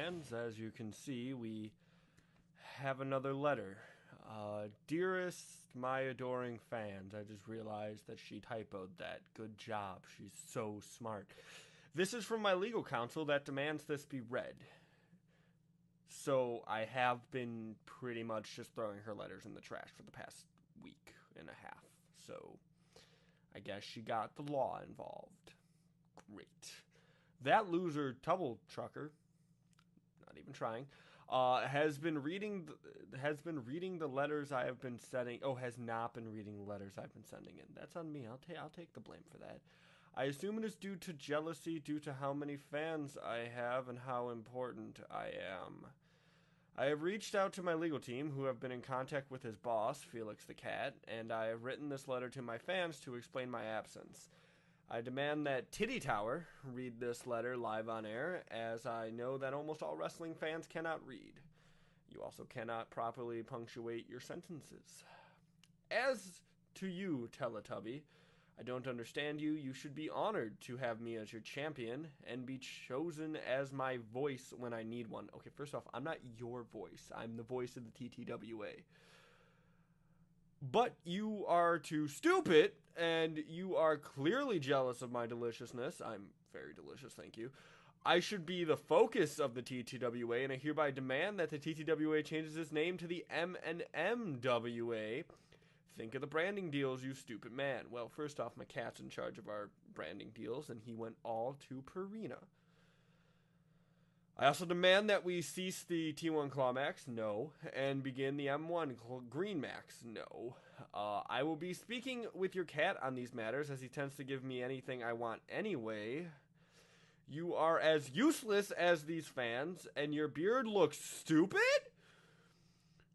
fans, as you can see, we have another letter. Dearest, my adoring fans, I just realized that she typoed that. Good job. She's so smart. This is from my legal counsel that demands this be read. So I have been pretty much just throwing her letters in the trash for the past week and a half. So I guess she got the law involved. Great. That loser Tubble Trucker, not even trying, has been reading the letters I have been sending. Oh, has not been reading the letters I've been sending in. That's on me. I'll take the blame for that. I assume it is due to jealousy, due to how many fans I have and how important I am. I have reached out to my legal team, who have been in contact with his boss, Felix the Cat, and I have written this letter to my fans to explain my absence. I demand that TTWA read this letter live on air, as I know that almost all wrestling fans cannot read. You also cannot properly punctuate your sentences. As to you, Teletubby, I don't understand you. You should be honored to have me as your champion and be chosen as my voice when I need one. Okay, first off, I'm not your voice. I'm the voice of the TTWA. But you are too stupid, and you are clearly jealous of my deliciousness. I'm very delicious, thank you. I should be the focus of the TTWA, and I hereby demand that the TTWA changes its name to the MNMWA. Think of the branding deals, you stupid man. Well, first off, my cat's in charge of our branding deals, and he went all to Purina. I also demand that we cease the T1 Clawmax, no, and begin the M1 Green Max, no. I will be speaking with your cat on these matters, as he tends to give me anything I want anyway. You are as useless as these fans, and your beard looks stupid?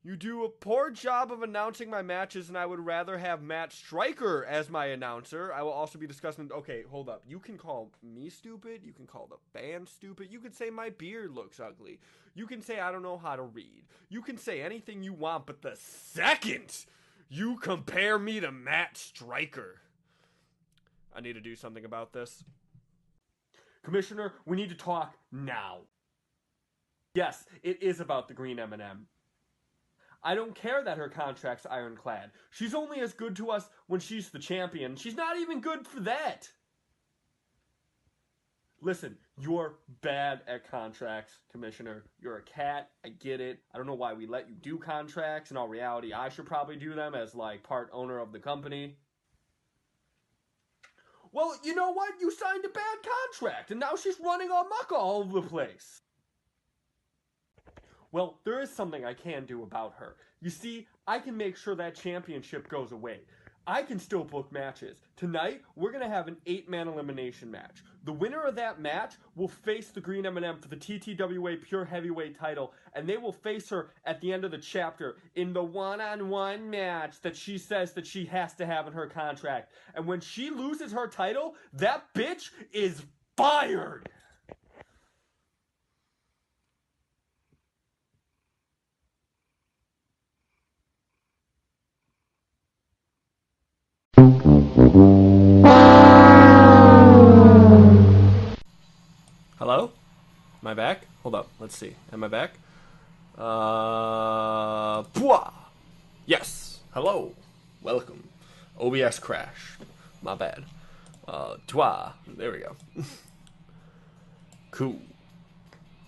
You do a poor job of announcing my matches, and I would rather have Matt Stryker as my announcer. I will also be discussing... Okay, hold up. You can call me stupid. You can call the band stupid. You can say my beard looks ugly. You can say I don't know how to read. You can say anything you want, but the second you compare me to Matt Stryker, I need to do something about this. Commissioner, we need to talk now. Yes, it is about the green M&M. I don't care that her contract's ironclad. She's only as good to us when she's the champion. She's not even good for that. Listen, you're bad at contracts, Commissioner. You're a cat. I get it. I don't know why we let you do contracts. In all reality, I should probably do them as, like, part owner of the company. Well, you know what? You signed a bad contract, and now she's running amok all over the place. Well, there is something I can do about her. You see, I can make sure that championship goes away. I can still book matches. Tonight, we're going to have an 8-man elimination match. The winner of that match will face the Green M&M for the TTWA Pure Heavyweight title, and they will face her at the end of the chapter in the one-on-one match that she says that she has to have in her contract. And when she loses her title, that bitch is fired! Hello? Am I back? Hold up. Let's see. Am I back? Yes. Hello. Welcome. OBS crash. My bad. There we go. Cool.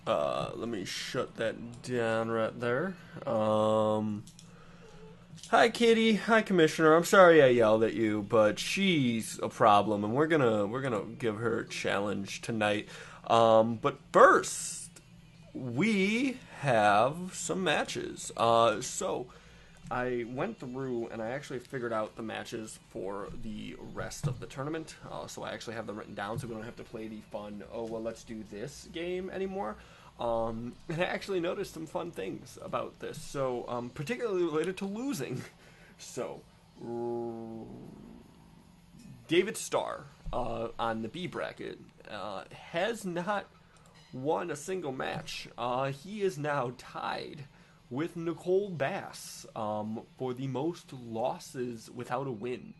Let me shut that down right there. Hi, Kitty. Hi, Commissioner. I'm sorry I yelled at you, but she's a problem, and we're gonna give her a challenge tonight. But first, we have some matches. So I went through and I actually figured out the matches for the rest of the tournament. So I actually have them written down, so we don't have to play the fun, oh, well, let's do this game anymore. And I actually noticed some fun things about this, so particularly related to losing. So, David Starr on the B bracket has not won a single match. He is now tied with Nicole Bass for the most losses without a win.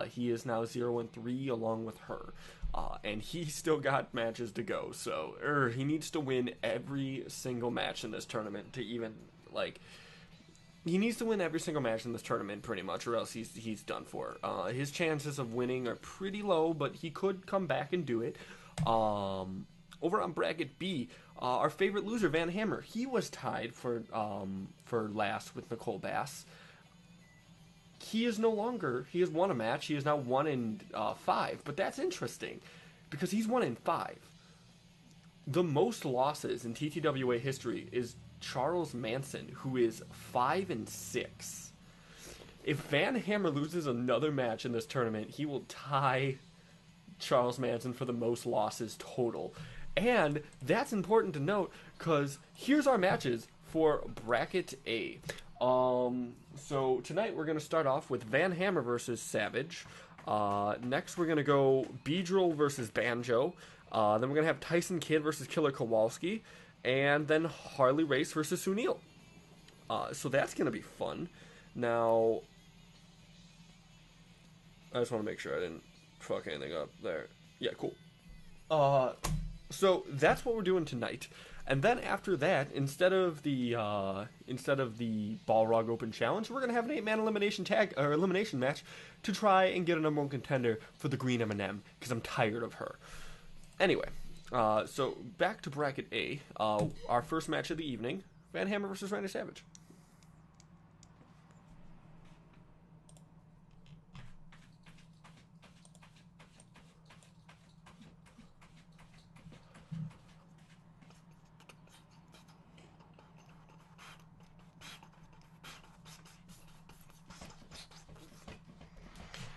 He is now 0-3 along with her. And he's still got matches to go. So he needs to win every single match in this tournament to even, like... He needs to win every single match in this tournament, pretty much, or else he's done for. His chances of winning are pretty low, but he could come back and do it. Over on bracket B, our favorite loser, Van Hammer, he was tied for last with Nicole Bass. He is no longer. He has won a match. He is now 1-5, but that's interesting because he's 1-5. The most losses in TTWA history is Charles Manson, who is 5-6. If Van Hammer loses another match in this tournament, he will tie Charles Manson for the most losses total. And that's important to note because here's our matches for bracket A. So tonight we're going to start off with Van Hammer versus Savage. Next we're going to go Beedrill versus Banjo. Then we're going to have Tyson Kidd versus Killer Kowalski. And then Harley Race versus Sunil. So that's going to be fun. Now, I just want to make sure I didn't fuck anything up there. Yeah, cool. So that's what we're doing tonight. And then after that, instead of the Balrog Open Challenge, we're going to have an 8-man elimination match to try and get a #1 contender for the Green M&M, because I'm tired of her. Anyway. So back to bracket A, our first match of the evening, Van Hammer versus Randy Savage.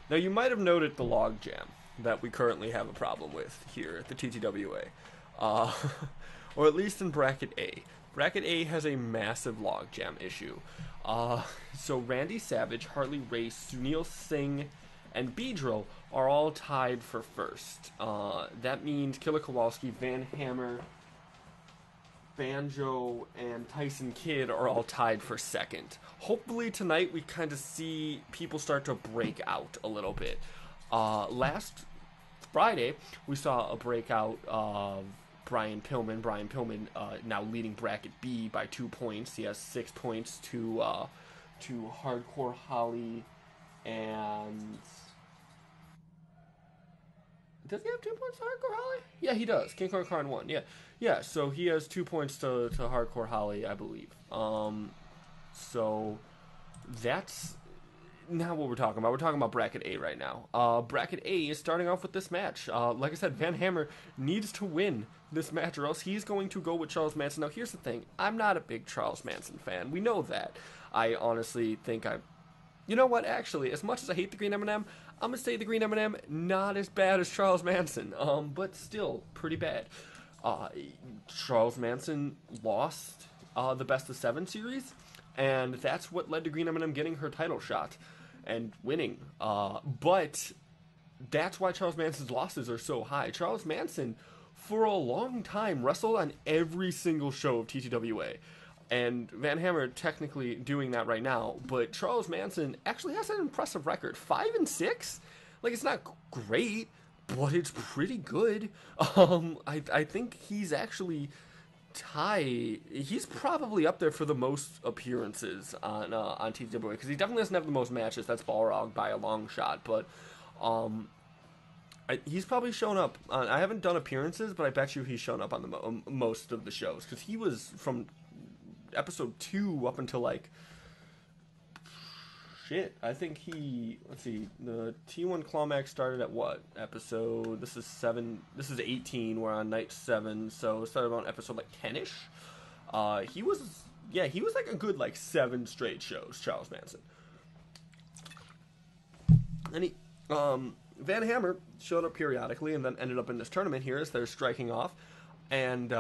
Now you might have noted the log jam that we currently have a problem with here at the TTWA. Or at least in bracket A. Bracket A has a massive logjam issue. So Randy Savage, Harley Race, Sunil Singh, and Beedrill are all tied for first. That means Killer Kowalski, Van Hammer, Banjo, and Tyson Kidd are all tied for second. Hopefully tonight we kind of see people start to break out a little bit. Last Friday, we saw a breakout of Brian Pillman. Brian Pillman now leading bracket B by 2 points. He has 6 points to Hardcore Holly, and does he have 2 points to Hardcore Holly? Yeah, he does. King Kong Karn 1. Yeah. So he has 2 points to Hardcore Holly, I believe. So that's not what we're talking about. We're talking about bracket A right now. Bracket A is starting off with this match. Like I said, Van Hammer needs to win this match or else he's going to go with Charles Manson. Now, here's the thing. I'm not a big Charles Manson fan. We know that. I honestly think you know what? Actually, as much as I hate the Green M&M, I'm going to say the Green M&M not as bad as Charles Manson. But still pretty bad. Charles Manson lost the Best of 7 series, and that's what led to Green M&M getting her title shot and winning. But that's why Charles Manson's losses are so high. Charles Manson, for a long time, wrestled on every single show of TTWA. And Van Hammer technically doing that right now. But Charles Manson actually has an impressive record. 5-6? Like, it's not great, but it's pretty good. I think he's actually he's probably up there for the most appearances on TTWA, because he definitely doesn't have the most matches. That's Balrog by a long shot, but he's probably shown up. I haven't done appearances, but I bet you he's shown up on the most of the shows, because he was from episode 2 up until like I think let's see, the T1 Clawmax started at what episode? This is 7. This is 18. We're on night 7, so it started on episode like 10ish. He was like a good like 7 straight shows, Charles Manson. And Van Hammer showed up periodically and then ended up in this tournament here as they're striking off, and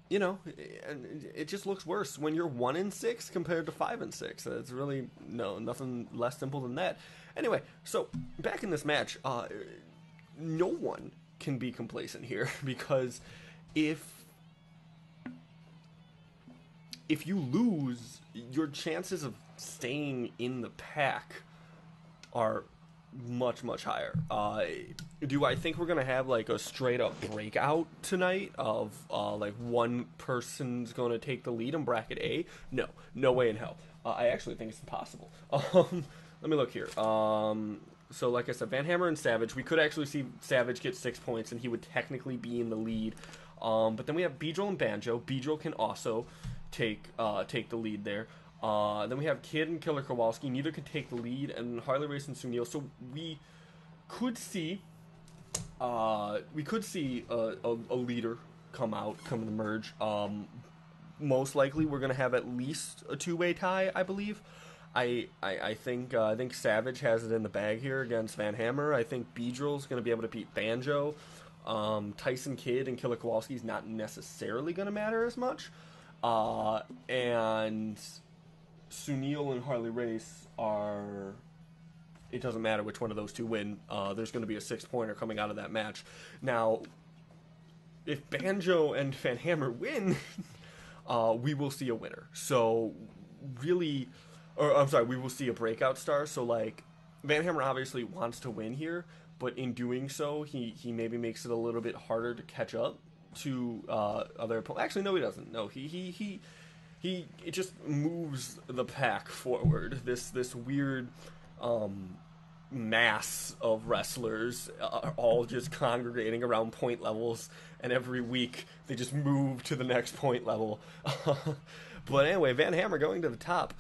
it just looks worse when you're 1-6 compared to 5-6. It's really nothing less simple than that. Anyway, so back in this match, no one can be complacent here, because if if you lose, your chances of staying in the pack are much, much higher. Do I think we're gonna have like a straight up breakout tonight of like one person's gonna take the lead in bracket A? No, no way in hell. I actually think it's impossible. Let me look here. So like I said, Van Hammer and Savage. We could actually see Savage get 6 points, and he would technically be in the lead. But then we have Beedrill and Banjo. Beedrill can also take the lead there. Then we have Kid and Killer Kowalski. Neither can take the lead, and Harley Race and Sunil. So we could see a leader come in the merge. Most likely, we're gonna have at least a two-way tie, I believe. I think Savage has it in the bag here against Van Hammer. I think Beedrill's going to be able to beat Banjo. Tyson Kidd and Killer Kowalski is not necessarily going to matter as much. And Sunil and Harley Race are... It doesn't matter which one of those two win. There's going to be a 6-pointer coming out of that match. Now, if Banjo and Van Hammer win, we will see a winner. So, really... Or, I'm sorry, we will see a breakout star. So, like, Van Hammer obviously wants to win here, but in doing so, he maybe makes it a little bit harder to catch up to other opponents. Actually, no, he doesn't. No, he just moves the pack forward. This weird mass of wrestlers are all just congregating around point levels, and every week they just move to the next point level. But anyway, Van Hammer going to the top.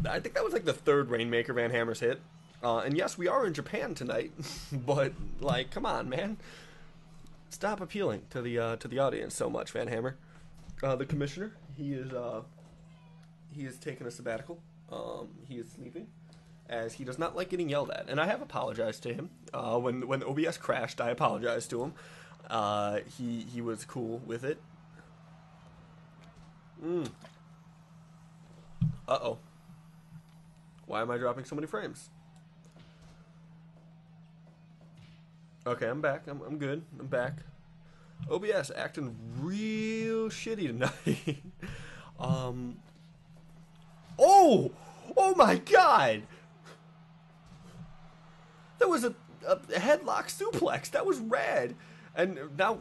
I think that was like the third Rainmaker Van Hammer's hit. And yes, we are in Japan tonight, but like, come on, man. Stop appealing to the audience so much, Van Hammer. The commissioner, he is taking a sabbatical. He is sleeping, as he does not like getting yelled at. And I have apologized to him. When OBS crashed, I apologized to him. He was cool with it. Uh-oh. Why am I dropping so many frames? Okay, I'm back. I'm good. I'm back. OBS acting real shitty tonight. Oh! Oh my god! That was a headlock suplex. That was rad. And now...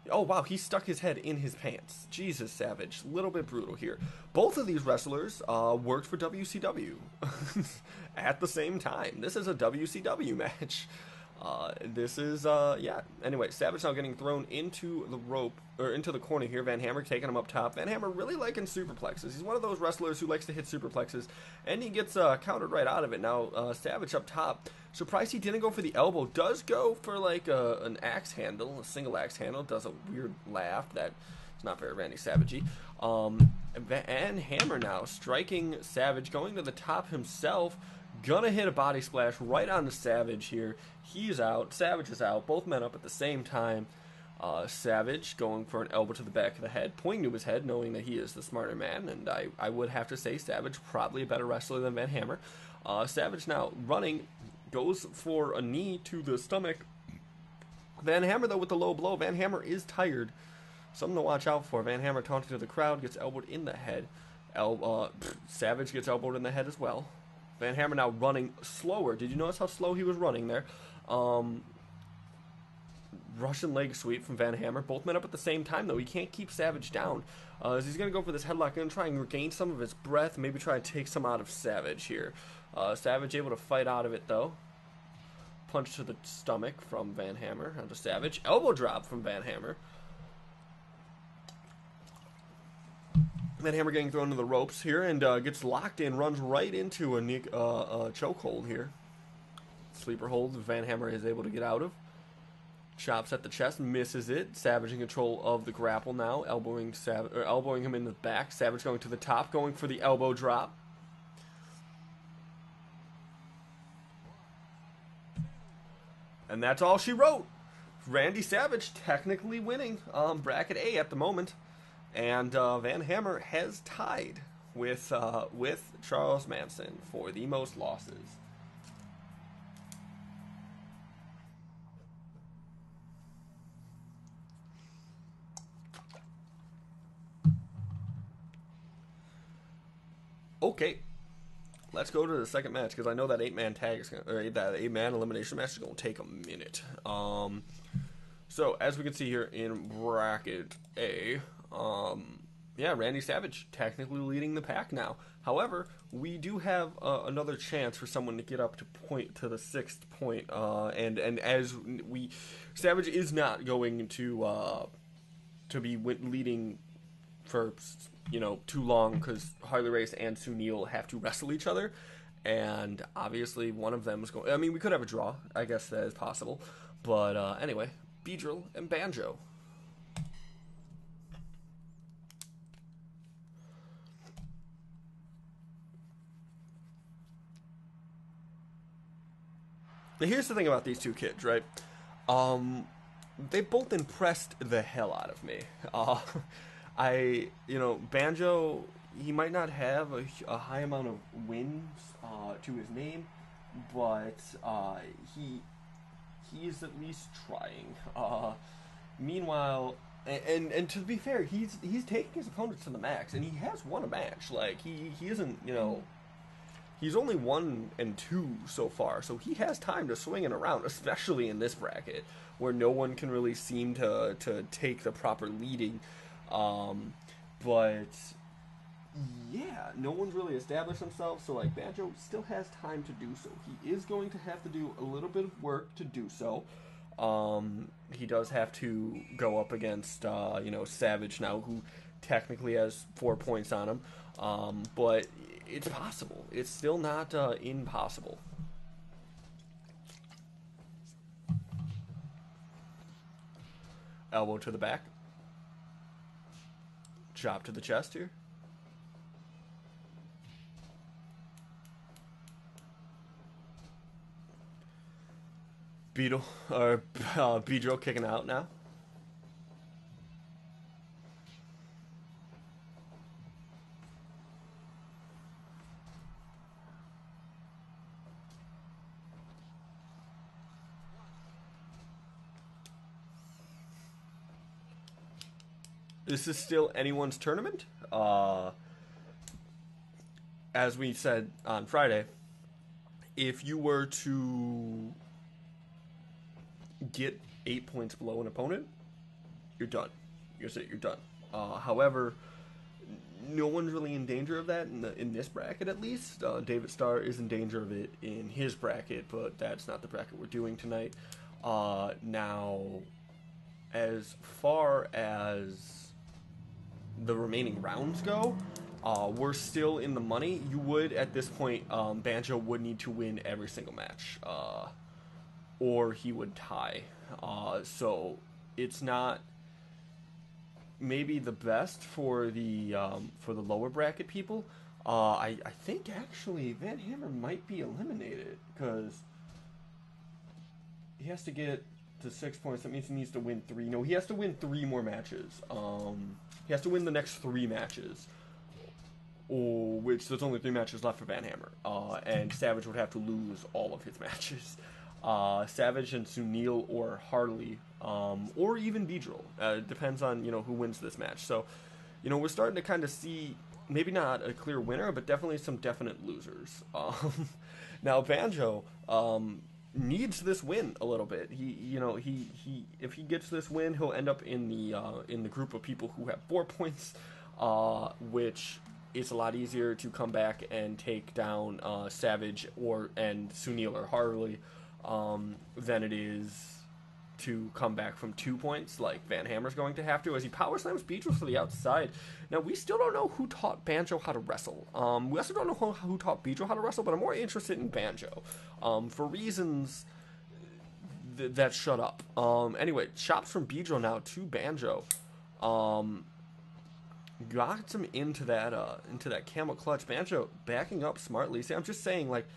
Oh, wow, he stuck his head in his pants. Jesus, Savage. A little bit brutal here. Both of these wrestlers worked for WCW at the same time. This is a WCW match. This is, yeah. Anyway, Savage now getting thrown into the rope, or into the corner here. Van Hammer taking him up top. Van Hammer really liking superplexes. He's one of those wrestlers who likes to hit superplexes, and he gets countered right out of it. Now, Savage up top. Surprised he didn't go for the elbow. Does go for like an axe handle, a single axe handle. Does a weird laugh that is not very Randy Savage-y. Van Hammer now striking Savage, going to the top himself. Gonna hit a body splash right on the Savage here. He's out. Savage is out. Both men up at the same time. Savage going for an elbow to the back of the head, pointing to his head, knowing that he is the smarter man. And I would have to say Savage probably a better wrestler than Van Hammer. Savage now running, goes for a knee to the stomach. Van Hammer, though, with the low blow. Van Hammer is tired. Something to watch out for. Van Hammer taunting to the crowd, gets elbowed in the head. Savage gets elbowed in the head as well. Van Hammer now running slower. Did you notice how slow he was running there? Russian leg sweep from Van Hammer. Both men up at the same time, though. He can't keep Savage down. As he's going to go for this headlock. Going to try and regain some of his breath. Maybe try and take some out of Savage here. Savage able to fight out of it, though. Punch to the stomach from Van Hammer onto Savage. Elbow drop from Van Hammer. Van Hammer getting thrown to the ropes here and gets locked in, runs right into a chokehold here. Sleeper hold Van Hammer is able to get out of. Chops at the chest, misses it. Savage in control of the grapple now, elbowing him in the back. Savage going to the top, going for the elbow drop. And that's all she wrote. Randy Savage technically winning bracket A at the moment. And Van Hammer has tied with Charles Manson for the most losses. Okay, let's go to the second match because I know that 8-man tag is or that 8-man elimination match is going to take a minute. So as we can see here in bracket A, yeah, Randy Savage technically leading the pack now. However, we do have another chance for someone to get up to the sixth point, and as Savage is not going to be leading for too long because Harley Race and Sunil have to wrestle each other, and obviously one of them is going. I mean, we could have a draw. I guess that is possible, but anyway, Beedrill and Banjo. Now, here's the thing about these two kids, right? They both impressed the hell out of me. Banjo, he might not have a high amount of wins to his name, but he is at least trying. Meanwhile, and to be fair, he's taking his opponents to the max, and he has won a match. Like he isn't, he's only 1-2 so far, so he has time to swing it around, especially in this bracket where no one can really seem to take the proper leading. But yeah, no one's really established himself, so like Banjo still has time to do so. He is going to have to do a little bit of work to do so. He does have to go up against Savage now, who technically has 4 points on him. But it's possible. It's still not impossible. Elbow to the back. Chop to the chest here. Beedrill kicking out now. This is still anyone's tournament. As we said on Friday, if you were to get 8 points below an opponent, you're done. You're done. However, no one's really in danger of that in this bracket, at least. David Starr is in danger of it in his bracket, but that's not the bracket we're doing tonight. Now, as far as the remaining rounds go, we're still in the money. You would, at this point, Banjo would need to win every single match, or he would tie. So it's not maybe the best for the lower bracket people. I think actually Van Hammer might be eliminated because he has to get to 6 points. That means he needs to win 3. No, he has to win 3 more matches. He has to win the next 3 matches. Which there's only 3 matches left for Van Hammer. And Savage would have to lose all of his matches. Savage and Sunil or Harley, or even Beedrill. Depends on, who wins this match. So, we're starting to kind of see, maybe not a clear winner, but definitely some definite losers. Now, Banjo, needs this win a little bit. He if he gets this win, he'll end up in the group of people who have 4 points, which it's a lot easier to come back and take down Savage and Sunil or Harley than it is to come back from 2 points like Van Hammer's going to have to, as he power slams Beedrill to the outside. Now, we still don't know who taught Banjo how to wrestle. We also don't know who taught Beedrill how to wrestle, but I'm more interested in Banjo for reasons that shut up. Anyway, chops from Beedrill now to Banjo. Got him into that camel clutch. Banjo backing up smartly. See, I'm just saying, like,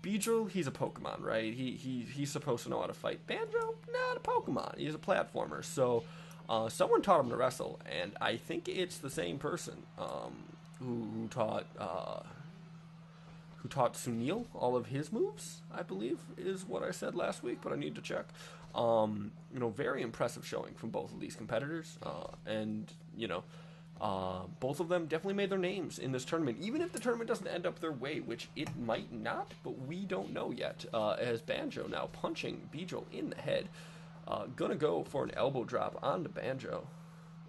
Beedrill, he's a Pokemon, right? He's supposed to know how to fight. Banjo, not a Pokemon. He's a platformer. So, someone taught him to wrestle, and I think it's the same person who taught Sunil all of his moves, I believe, is what I said last week, but I need to check. Very impressive showing from both of these competitors, and Both of them definitely made their names in this tournament, even if the tournament doesn't end up their way, which it might not, but we don't know yet. As Banjo now punching Beedrill in the head. Gonna go for an elbow drop onto Banjo.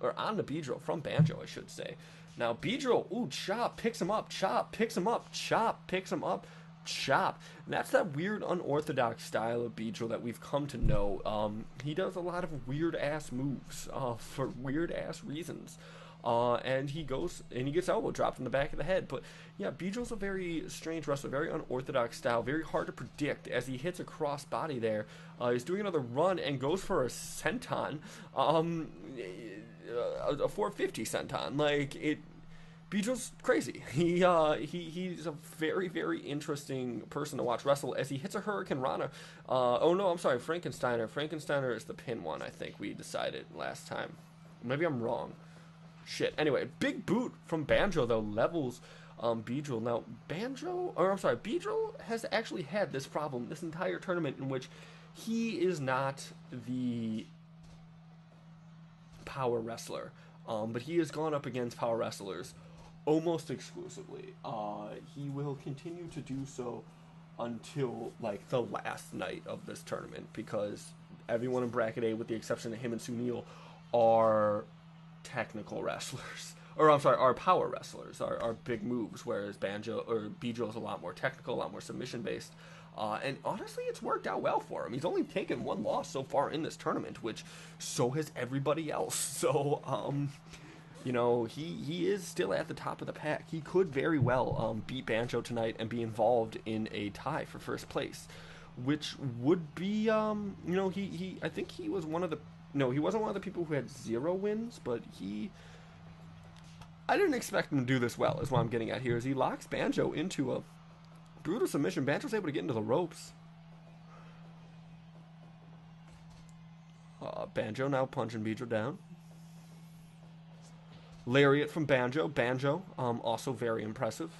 Or onto Beedrill, from Banjo, I should say. Now, Beedrill, ooh, chop, picks him up, chop, picks him up, chop, picks him up, chop. And that's that weird, unorthodox style of Beedrill that we've come to know. He does a lot of weird-ass moves for weird-ass reasons. And he goes, and he gets elbow dropped in the back of the head. But, yeah, Beedrill's a very strange wrestler, very unorthodox style, very hard to predict as he hits a cross body there. He's doing another run and goes for a senton. A 450 senton. Like, Beedrill's crazy. He's a very, very interesting person to watch wrestle as he hits a Hurricane Rana. Oh no, I'm sorry, Frankensteiner. Frankensteiner is the pin one, I think we decided last time. Maybe I'm wrong. Shit. Anyway, big boot from Banjo, though, levels Beedrill. Now, Beedrill has actually had this problem this entire tournament in which he is not the power wrestler, but he has gone up against power wrestlers almost exclusively. He will continue to do so until, like, the last night of this tournament, because everyone in Bracket A, with the exception of him and Sunil, are technical wrestlers. Or, I'm sorry, are power wrestlers, are big moves, whereas Beedrill is a lot more technical, a lot more submission-based. And honestly, it's worked out well for him. He's only taken one loss so far in this tournament, which so has everybody else. So, you know, he is still at the top of the pack. He could very well beat Banjo tonight and be involved in a tie for first place, which would be, you know, I think he was one of the, no, he wasn't one of the people who had 0 wins, but I didn't expect him to do this well, is what I'm getting at here, is he locks Banjo into a brutal submission. Banjo's able to get into the ropes. Banjo now punching Beedrill down. Lariat from Banjo. Banjo, also very impressive.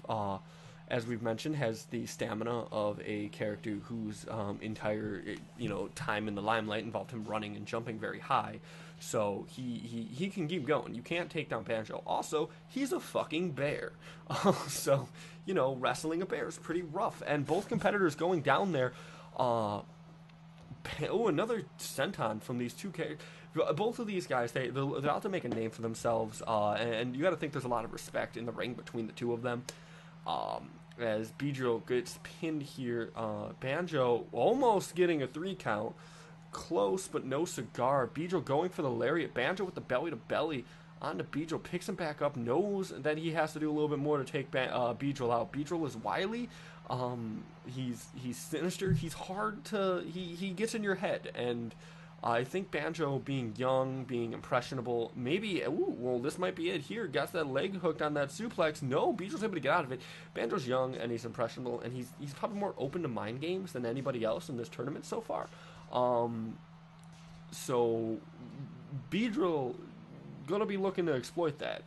As we've mentioned, has the stamina of a character whose entire, you know, time in the limelight involved him running and jumping very high. So he can keep going. You can't take down Banjo. Also, he's a fucking bear. So, you know, wrestling a bear is pretty rough. And both competitors going down there. Oh, another senton from these two characters. Both of these guys, they're out to make a name for themselves. And you got to think there's a lot of respect in the ring between the two of them. As Beedrill gets pinned here, Banjo almost getting a 3 count. Close, but no cigar. Beedrill going for the lariat. Banjo with the belly to belly onto Beedrill. Picks him back up. Knows that he has to do a little bit more to take Beedrill out. Beedrill is wily. He's sinister. He's hard to... He gets in your head. And I think Banjo, being young, being impressionable, maybe... Ooh, well, this might be it here. Gets that leg hooked on that suplex. No, Beedrill's able to get out of it. Banjo's young, and he's impressionable, and he's probably more open to mind games than anybody else in this tournament so far. So Beedrill gonna be looking to exploit that.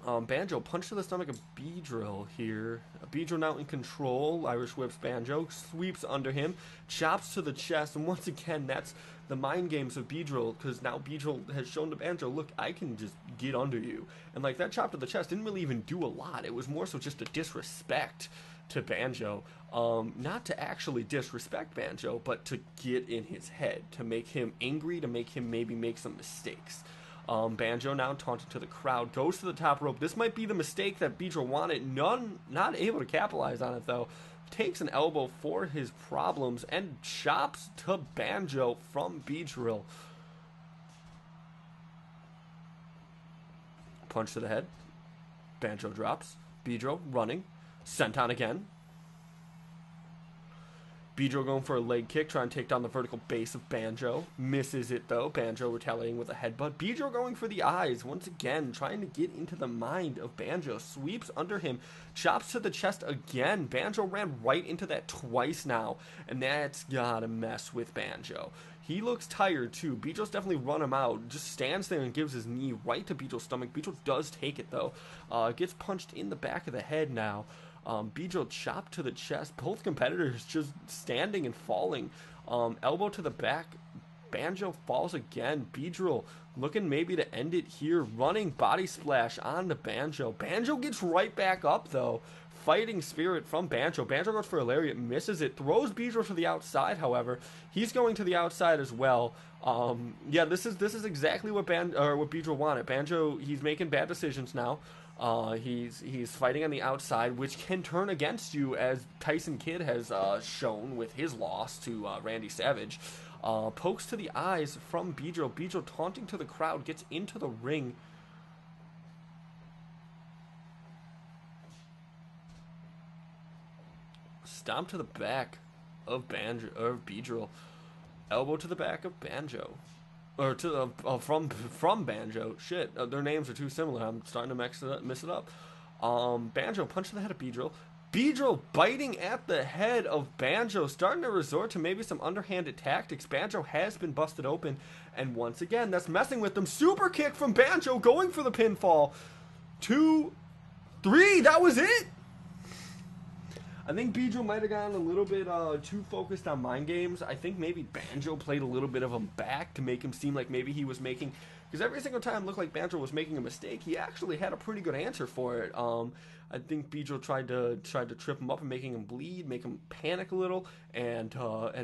Banjo punch to the stomach of Beedrill here. Beedrill now in control. Irish whips Banjo, sweeps under him, chops to the chest, and once again, that's the mind games of Beedrill, because now Beedrill has shown to Banjo, look, I can just get under you. And like that chop to the chest didn't really even do a lot. It was more so just a disrespect to Banjo. Not to actually disrespect Banjo, but to get in his head, to make him angry, to make him maybe make some mistakes. Banjo now taunted to the crowd, goes to the top rope. This might be the mistake that Beedrill wanted. Not able to capitalize on it, though. Takes an elbow for his problems and chops to Banjo from Beedrill. Punch to the head. Banjo drops. Beedrill running. Senton again. Beedrill going for a leg kick, trying to take down the vertical base of Banjo. Misses it, though. Banjo retaliating with a headbutt. Beedrill going for the eyes, once again, trying to get into the mind of Banjo. Sweeps under him, chops to the chest again. Banjo ran right into that twice now, and that's gotta mess with Banjo. He looks tired, too. Beedrill's definitely run him out. Just stands there and gives his knee right to Beedrill's stomach. Beedrill does take it, though. Gets punched in the back of the head now. Beedrill chopped to the chest. Both competitors just standing and falling. Elbow to the back. Banjo falls again. Beedrill looking maybe to end it here. Running body splash on the Banjo. Banjo gets right back up, though. Fighting spirit from Banjo. Banjo goes for a lariat, misses it. Throws Beedrill to the outside, however. He's going to the outside as well. Yeah, this is exactly what Beedrill wanted. Banjo, he's making bad decisions now. He's fighting on the outside, which can turn against you, as Tyson Kidd has shown with his loss to Randy Savage. Pokes to the eyes from Beedrill. Beedrill taunting to the crowd, gets into the ring. Stomp to the back of Beedrill. Elbow to the back of Banjo. Or to from Banjo. Shit, their names are too similar. I'm starting to mess it up. Banjo punch to the head of Beedrill. Beedrill biting at the head of Banjo, starting to resort to maybe some underhanded tactics. Banjo has been busted open, and once again, that's messing with them. Super kick from Banjo, going for the pinfall. 2, 3, that was it. I think Beedrill might have gotten a little bit too focused on mind games. I think maybe Banjo played a little bit of him back to make him seem like maybe he was making... Because every single time it looked like Banjo was making a mistake, he actually had a pretty good answer for it. I think Beedrill tried to trip him up and making him bleed, make him panic a little, and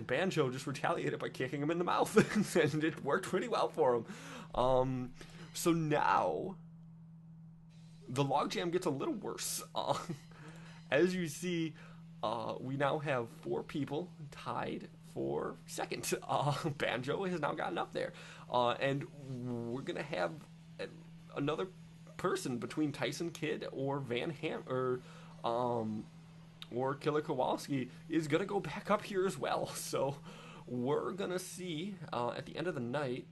Banjo just retaliated by kicking him in the mouth, and it worked pretty well for him. So now the logjam gets a little worse. As you see, we now have 4 people tied for second. Banjo has now gotten up there. And we're going to have another person between Tyson Kidd or or Killer Kowalski is going to go back up here as well. So we're going to see at the end of the night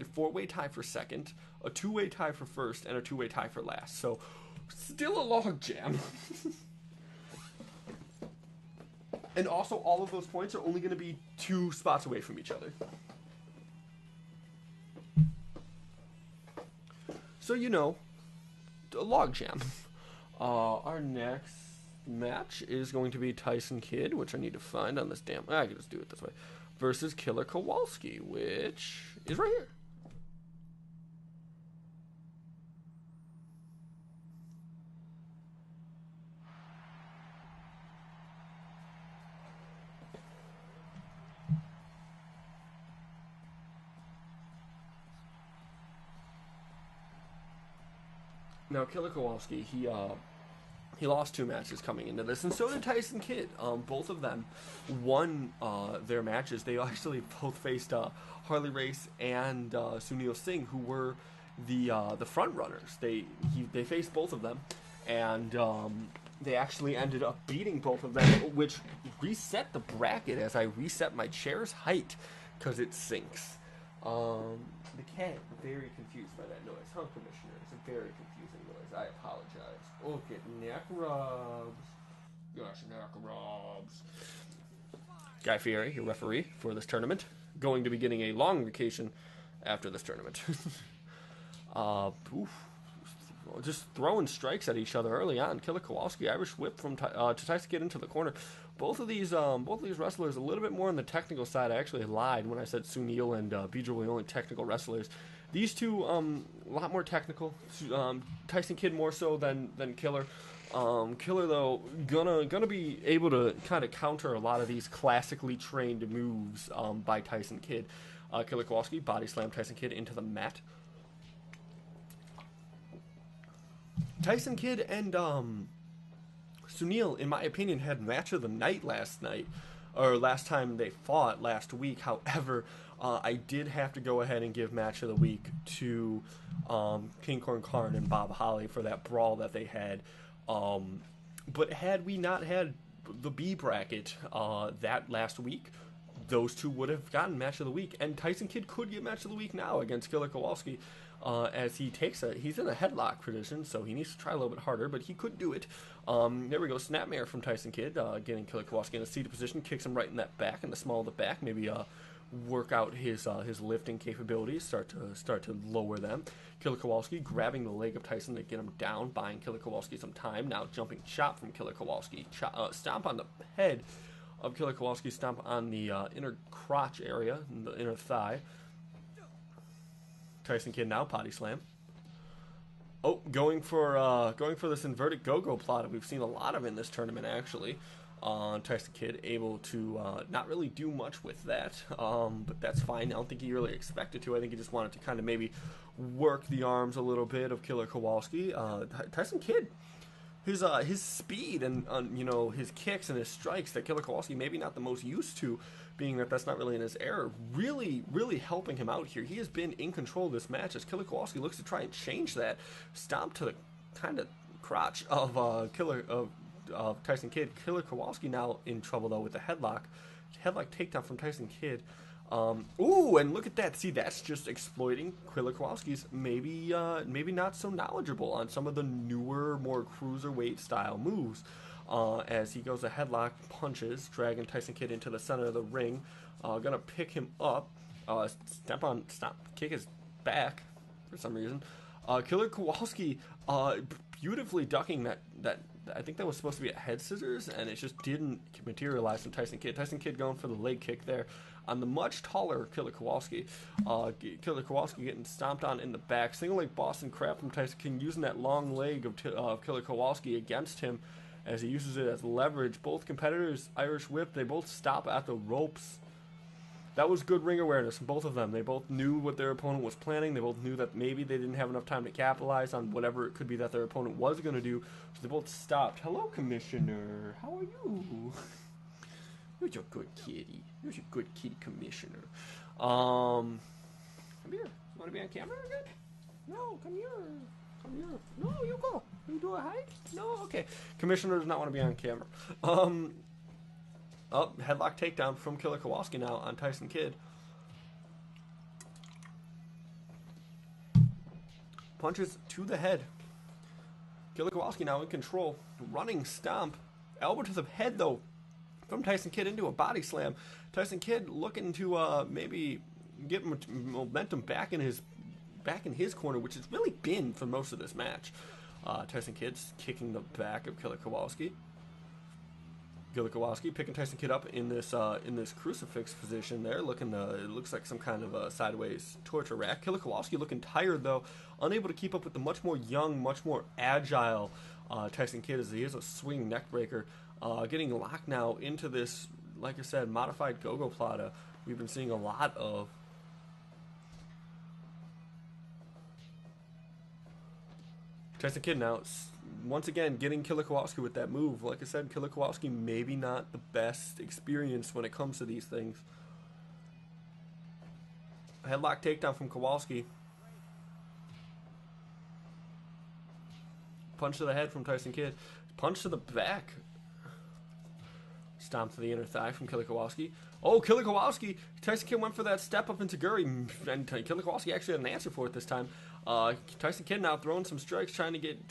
a 4-way tie for second, a 2-way tie for first, and a 2-way tie for last. So still a log jam. And also, all of those points are only going to be 2 spots away from each other. So, you know, a log jam. Our next match is going to be Tyson Kidd, which I need to find on this damn... I can just do it this way. Versus Killer Kowalski, which is right here. Now, Killer Kowalski, he lost 2 matches coming into this, and so did Tyson Kidd. Both of them won their matches. They actually both faced Harley Race and Sunil Singh, who were the front runners. They faced both of them, and they actually ended up beating both of them, which reset the bracket as I reset my chair's height because it sinks. The cat very confused by that noise, huh, Commissioner? It's a very confusing noise. I apologize. Oh, get neck rubs. Gosh, neck rubs. Guy Fieri, your referee for this tournament, going to be getting a long vacation after this tournament. Just throwing strikes at each other early on. Killer Kowalski, Irish whip from to Tyson Kidd into the corner. Both of these wrestlers a little bit more on the technical side. I actually lied when I said Sunil and Beedrill were the only technical wrestlers. These two a lot more technical. Tyson Kidd more so than Killer. Killer though gonna be able to kind of counter a lot of these classically trained moves by Tyson Kidd. Killer Kowalski body slam Tyson Kidd into the mat. Tyson Kidd and Sunil, in my opinion, had match of the night last time they fought last week. However, I did have to go ahead and give match of the week to King Corn Karn and Bob Holly for that brawl that they had. But had we not had the B bracket that last week, those two would have gotten match of the week, and Tyson Kidd could get match of the week now against Killer Kowalski. As he's in a headlock position, so he needs to try a little bit harder, but he could do it. There we go, snapmare from Tyson Kidd, getting Killer Kowalski in a seated position, kicks him right in that back, in the small of the back, maybe work out his lifting capabilities, start to lower them. Killer Kowalski grabbing the leg of Tyson to get him down, buying Killer Kowalski some time. Now jumping chop from Killer Kowalski, stomp on the head of Killer Kowalski. Stomp on the inner crotch area, the inner thigh. Tyson Kidd now potty slam. Oh, going for this inverted go-go plot. We've seen a lot of in this tournament, actually. Tyson Kidd able to not really do much with that, but that's fine. I don't think he really expected to. I think he just wanted to kind of maybe work the arms a little bit of Killer Kowalski. Tyson Kidd, his speed and you know, his kicks and his strikes that Killer Kowalski maybe not the most used to, being that that's not really in his era, really helping him out here. He has been in control of this match as Killer Kowalski looks to try and change that. Stomp to the kind of crotch of Tyson Kidd. Killer Kowalski now in trouble though with the headlock takedown from Tyson Kidd. Ooh, and look at that. See, that's just exploiting Killer Kowalski's maybe not so knowledgeable on some of the newer, more cruiserweight style moves. As he goes a headlock, punches, dragging Tyson Kidd into the center of the ring. Gonna pick him up, kick his back for some reason. Killer Kowalski beautifully ducking that. I think that was supposed to be a head scissors, and it just didn't materialize from Tyson Kidd. Tyson Kidd going for the leg kick there on the much taller Killer Kowalski. Killer Kowalski getting stomped on in the back. Single leg Boston Crab from Tyson Kidd, using that long leg of Killer Kowalski against him as he uses it as leverage. Both competitors, Irish whip, they both stop at the ropes. That was good ring awareness from both of them. They both knew what their opponent was planning. They both knew that maybe they didn't have enough time to capitalize on whatever it could be that their opponent was going to do. So they both stopped. Hello, Commissioner. How are you? You're a good kitty. You're a good kitty, Commissioner. Come here. You want to be on camera again? No, come here. Come here. No, you go. You do a hike? No? Okay. Commissioner does not want to be on camera. Oh, headlock takedown from Killer Kowalski now on Tyson Kidd. Punches to the head. Killer Kowalski now in control. Running stomp. Elbow to the head, though, from Tyson Kidd into a body slam. Tyson Kidd looking to maybe get momentum back in his corner, which has really been for most of this match. Tyson Kidd's kicking the back of Killer Kowalski. Killer Kowalski picking Tyson Kidd up in this crucifix position there, looking it looks like some kind of a sideways torture rack. Killer Kowalski looking tired though, unable to keep up with the much more young, much more agile Tyson Kidd, as he is a swing neck breaker. Getting locked now into this, like I said, modified go-go plata we've been seeing a lot of. Tyson Kidd now once again getting Killer Kowalski with that move. Like I said, Killer Kowalski maybe not the best experience when it comes to these things. Headlock takedown from Kowalski. Punch to the head from Tyson Kidd. Punch to the back. Stomp to the inner thigh from Killer Kowalski. Oh, Killer Kowalski. Tyson Kidd went for that step up into Guri, and Killer Kowalski actually had an answer for it this time. Tyson Kidd now throwing some strikes, trying to get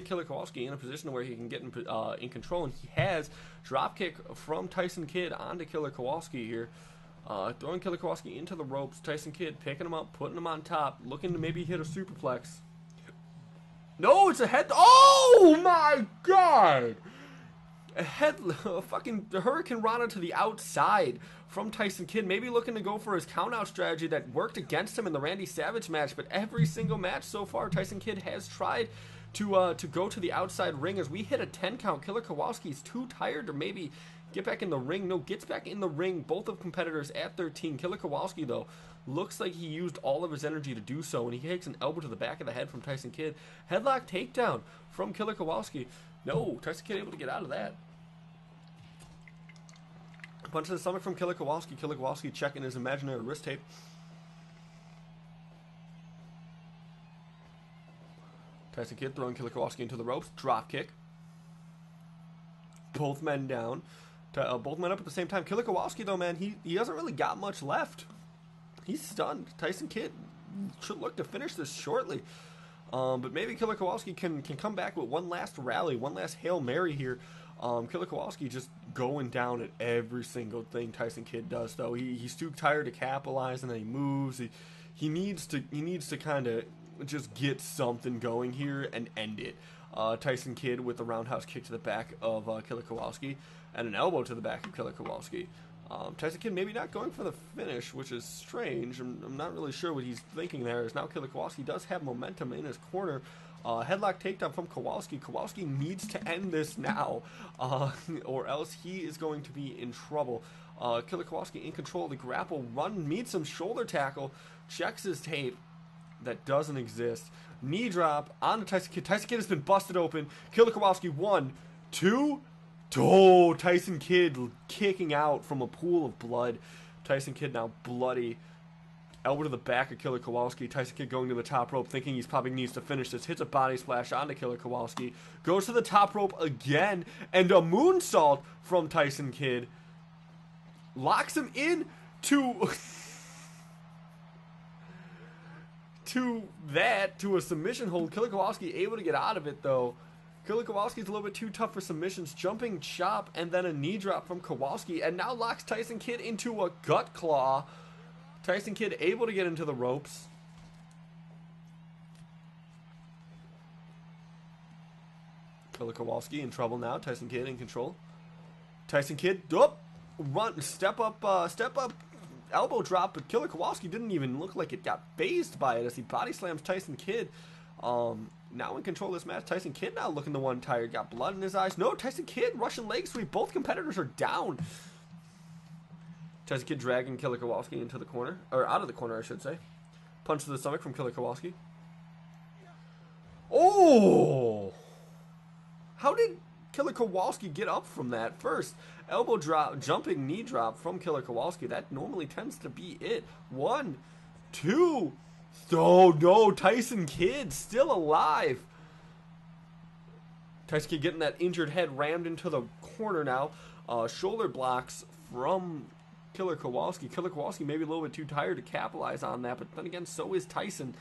Killer Kowalski in a position where he can get in control, and he has. Dropkick from Tyson Kidd onto Killer Kowalski here. Throwing Killer Kowalski into the ropes. Tyson Kidd picking him up, putting him on top, looking to maybe hit a superplex. No, it's a head. Oh my God! A fucking Hurricane Rana to the outside from Tyson Kidd, maybe looking to go for his count-out strategy that worked against him in the Randy Savage match. But every single match so far, Tyson Kidd has tried to go to the outside ring. As we hit a 10 count, Killer Kowalski's too tired to maybe get back in the ring. No, gets back in the ring. Both of competitors at 13. Killer Kowalski, though, looks like he used all of his energy to do so, and he takes an elbow to the back of the head from Tyson Kidd. Headlock takedown from Killer Kowalski. No, Tyson Kidd able to get out of that. Punch to the stomach from Killer Kowalski. Killer Kowalski checking his imaginary wrist tape. Tyson Kidd throwing Killer Kowalski into the ropes. Drop kick. Both men down. Both men up at the same time. Killer Kowalski, though, man, he hasn't really got much left. He's stunned. Tyson Kidd should look to finish this shortly. But maybe Killer Kowalski can come back with one last rally, one last Hail Mary here. Killer Kowalski just going down at every single thing Tyson Kidd does, though. He's too tired to capitalize, and then he moves. He needs to kind of just get something going here and end it. Tyson Kidd with the roundhouse kick to the back of Killer Kowalski. and an elbow to the back of Killer Kowalski. Tyson Kidd maybe not going for the finish, which is strange. I'm not really sure what he's thinking there, as now Killer Kowalski does have momentum in his corner. Headlock takedown from Kowalski. Kowalski needs to end this now, or else he is going to be in trouble. Killer Kowalski in control of the grapple run, meets some shoulder tackle, checks his tape. That doesn't exist. Knee drop onto Tyson Kidd. Tyson Kidd has been busted open. Killer Kowalski, 1, 2. Oh, Tyson Kidd kicking out from a pool of blood. Tyson Kidd now bloody. Elbow to the back of Killer Kowalski. Tyson Kidd going to the top rope, thinking he's probably needs to finish this. Hits a body splash onto Killer Kowalski. Goes to the top rope again. And a moonsault from Tyson Kidd. Locks him in to... to a submission hold. Killer Kowalski able to get out of it, though. Killer Kowalski's a little bit too tough for submissions. Jumping chop and then a knee drop from Kowalski, and now locks Tyson Kidd into a gut claw. Tyson Kidd able to get into the ropes. Killer Kowalski in trouble now. Tyson Kidd in control. Tyson Kidd, run, step up, elbow drop, but Killer Kowalski didn't even look like it got phased by it as he body slams Tyson Kidd. Now in control of this match. Tyson Kidd now looking the one tired. Got blood in his eyes. No, Tyson Kidd, Russian leg sweep. Both competitors are down. Tyson Kidd dragging Killer Kowalski into the corner. Or out of the corner, I should say. Punch to the stomach from Killer Kowalski. Oh! How did Killer Kowalski get up from that? First, elbow drop, jumping knee drop from Killer Kowalski. That normally tends to be it. 1, 2... Oh no, Tyson Kidd still alive. Tyson Kidd getting that injured head rammed into the corner now. Shoulder blocks from Killer Kowalski. Killer Kowalski maybe a little bit too tired to capitalize on that, but then again, so is Tyson.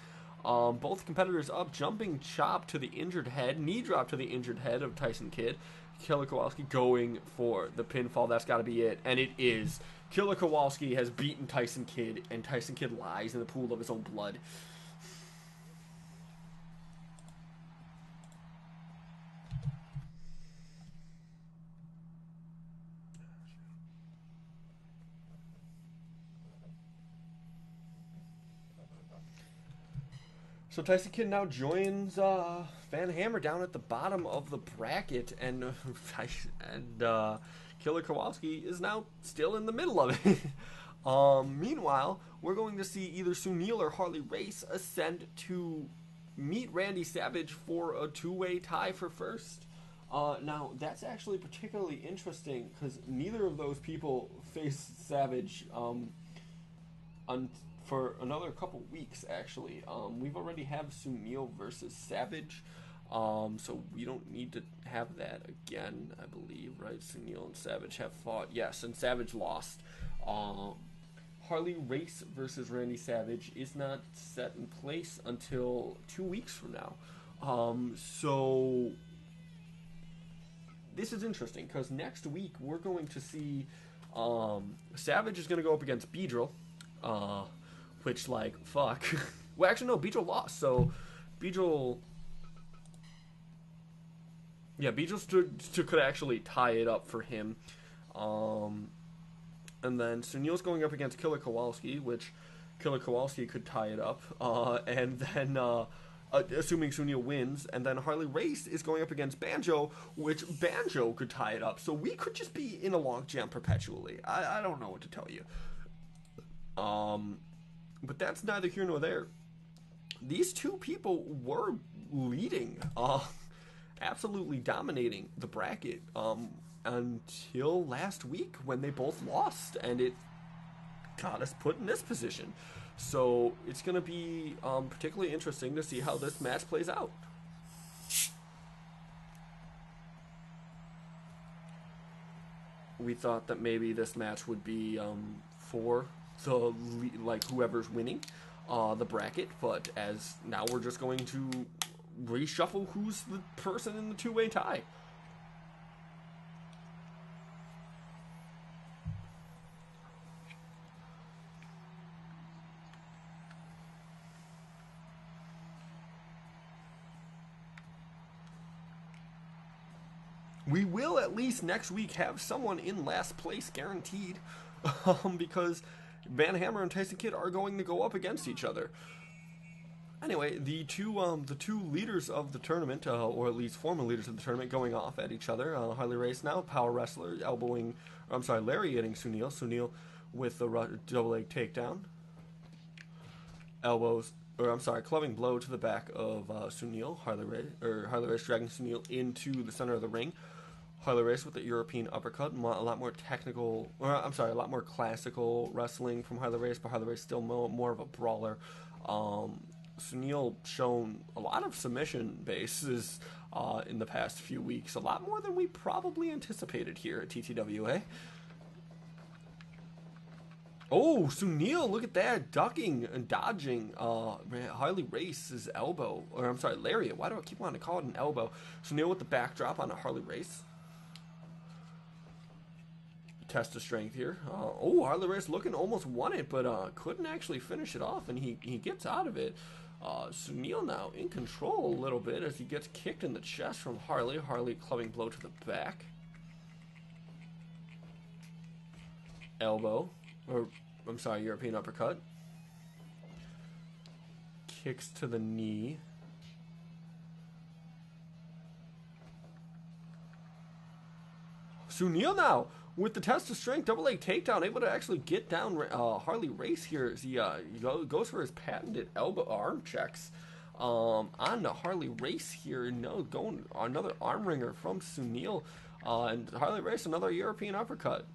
Both competitors up, jumping chop to the injured head, knee drop to the injured head of Tyson Kidd. Killer Kowalski going for the pinfall. That's got to be it, and it is. Killer Kowalski has beaten Tyson Kidd, and Tyson Kidd lies in the pool of his own blood. So Tyson Kidd now joins Van Hammer down at the bottom of the bracket, and Killer Kowalski is now still in the middle of it. Meanwhile, we're going to see either Sunil or Harley Race ascend to meet Randy Savage for a two-way tie for first. Now, that's actually particularly interesting because neither of those people face Savage for another couple weeks, actually. We've already have Sunil versus Savage, so we don't need to have that again, I believe, right? Sunil and Savage have fought, yes, and Savage lost. Harley Race versus Randy Savage is not set in place until 2 weeks from now. So this is interesting because next week we're going to see Savage is going to go up against Beedrill, which, like, fuck. Well, actually, no, Beedrill lost, so Beedrill... Yeah, Beedrill could actually tie it up for him. And then Sunil's going up against Killer Kowalski, which Killer Kowalski could tie it up. And then, assuming Sunil wins, and then Harley Race is going up against Banjo, which Banjo could tie it up. So we could just be in a logjam perpetually. I don't know what to tell you. But that's neither here nor there. These two people were leading, absolutely dominating the bracket, until last week when they both lost, and it got us put in this position. So it's going to be particularly interesting to see how this match plays out. We thought that maybe this match would be for the whoever's winning the bracket, but as now we're just going to reshuffle who's the person in the two-way tie. we will at least next week have someone in last place guaranteed, because Van Hammer and Tyson Kidd are going to go up against each other. Anyway, the two leaders of the tournament, or at least former leaders of the tournament, going off at each other. Harley Race now, power wrestler, lariating Sunil. Sunil with the double leg takedown. Clubbing blow to the back of Sunil. Harley Race dragging Sunil into the center of the ring. Harley Race with the European uppercut, a lot more classical wrestling from Harley Race, but Harley Race still more of a brawler. Sunil shown a lot of submission bases in the past few weeks, a lot more than we probably anticipated here at TTWA. Oh, Sunil, look at that, ducking and dodging Harley Race's lariat. Why do I keep wanting to call it an elbow? Sunil with the backdrop on a Harley Race. Test of strength here. Harley Race looking almost won it, but couldn't actually finish it off, and he gets out of it. Sunil now in control a little bit as he gets kicked in the chest from Harley. Harley clubbing blow to the back. European uppercut. Kicks to the knee. Sunil now with the test of strength, double leg takedown, able to actually get down Harley Race here as he goes for his patented elbow arm checks on the Harley Race here. Going another arm wringer from Sunil, and Harley Race another European uppercut,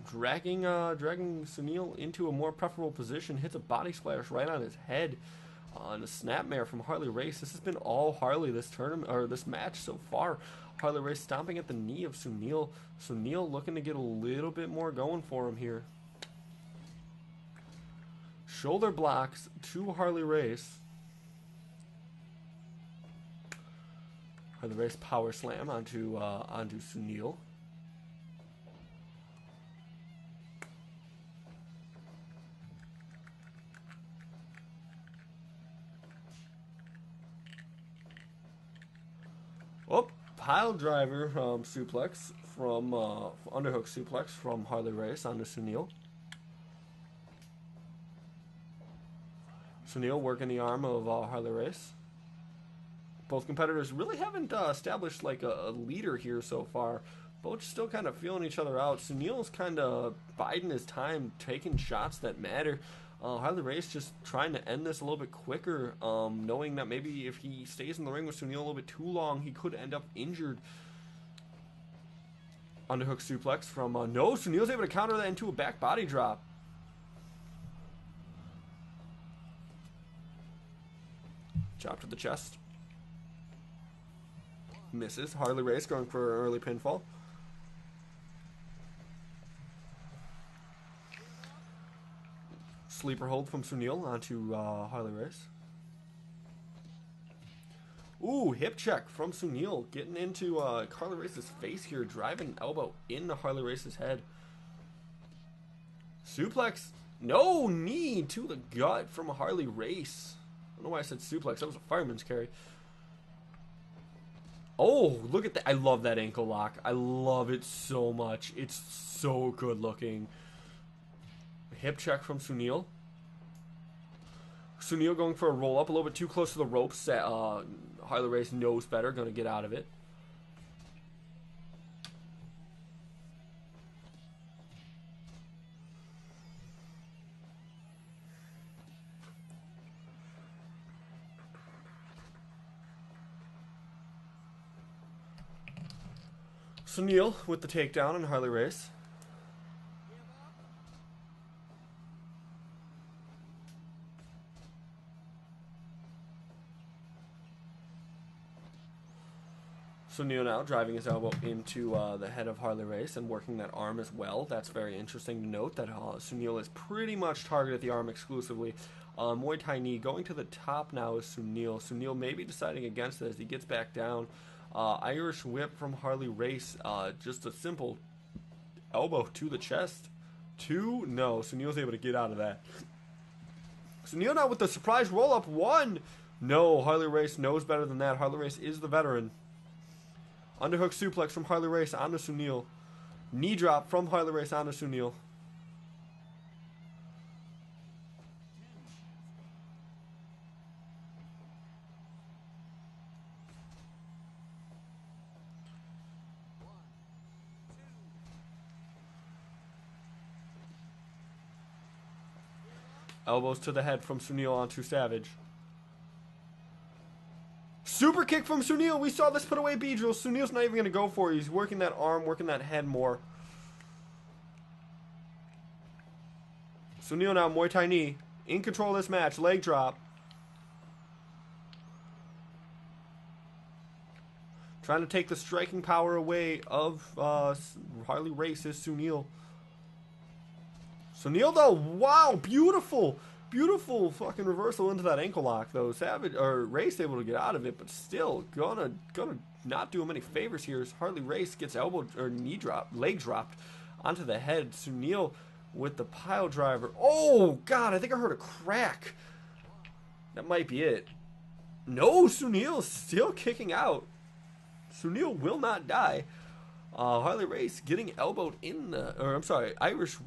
dragging Sunil into a more preferable position. Hits a body splash right on his head. And a snapmare from Harley Race. This has been all Harley this tournament, or this match so far. Harley Race stomping at the knee of Sunil. Sunil looking to get a little bit more going for him here. Shoulder blocks to Harley Race. Harley Race power slam onto Sunil. Pile driver suplex from underhook suplex from Harley Race onto Sunil. Sunil working the arm of Harley Race. Both competitors really haven't established like a leader here so far. Both still kind of feeling each other out. Sunil's kind of biding his time, taking shots that matter. Harley Race just trying to end this a little bit quicker, knowing that maybe if he stays in the ring with Sunil a little bit too long, he could end up injured. Underhook suplex from, no, Sunil's able to counter that into a back body drop. Chop to the chest. Misses. Harley Race going for an early pinfall. Sleeper hold from Sunil onto Harley Race. Ooh, hip check from Sunil. Getting into Harley Race's face here. Driving an elbow into Harley Race's head. Suplex. No, knee to the gut from Harley Race. I don't know why I said suplex. That was a fireman's carry. Oh, look at that. I love that ankle lock. I love it so much. It's so good looking. Hip check from Sunil. Sunil going for a roll up a little bit too close to the ropes. Harley Race knows better, going to get out of it. Sunil with the takedown on Harley Race. Sunil now driving his elbow into the head of Harley Race and working that arm as well. That's very interesting to note that Sunil is pretty much targeted the arm exclusively. Muay Thai knee going to the top now is Sunil. Sunil may be deciding against it as he gets back down. Irish whip from Harley Race. Just a simple elbow to the chest. Two? No. Sunil's able to get out of that. Sunil now with the surprise roll-up. One! No. Harley Race knows better than that. Harley Race is the veteran. Underhook suplex from Harley Race onto Sunil. Knee drop from Harley Race onto Sunil. Elbows to the head from Sunil onto Savage. Super kick from Sunil. We saw this put away Beedrill. Sunil's not even going to go for it. He's working that arm, working that head more. Sunil now, Muay Thai knee. In control of this match. Leg drop. Trying to take the striking power away of Harley Race's Sunil. Sunil though, wow, beautiful, beautiful fucking reversal into that ankle lock though. Savage or Race able to get out of it, but still gonna not do him any favors here. As Harley Race gets elbow or leg dropped onto the head. Sunil with the pile driver. Oh god, I think I heard a crack. That might be it. No, Sunil still kicking out. Sunil will not die. Harley Race getting elbowed in the, or I'm sorry, Irish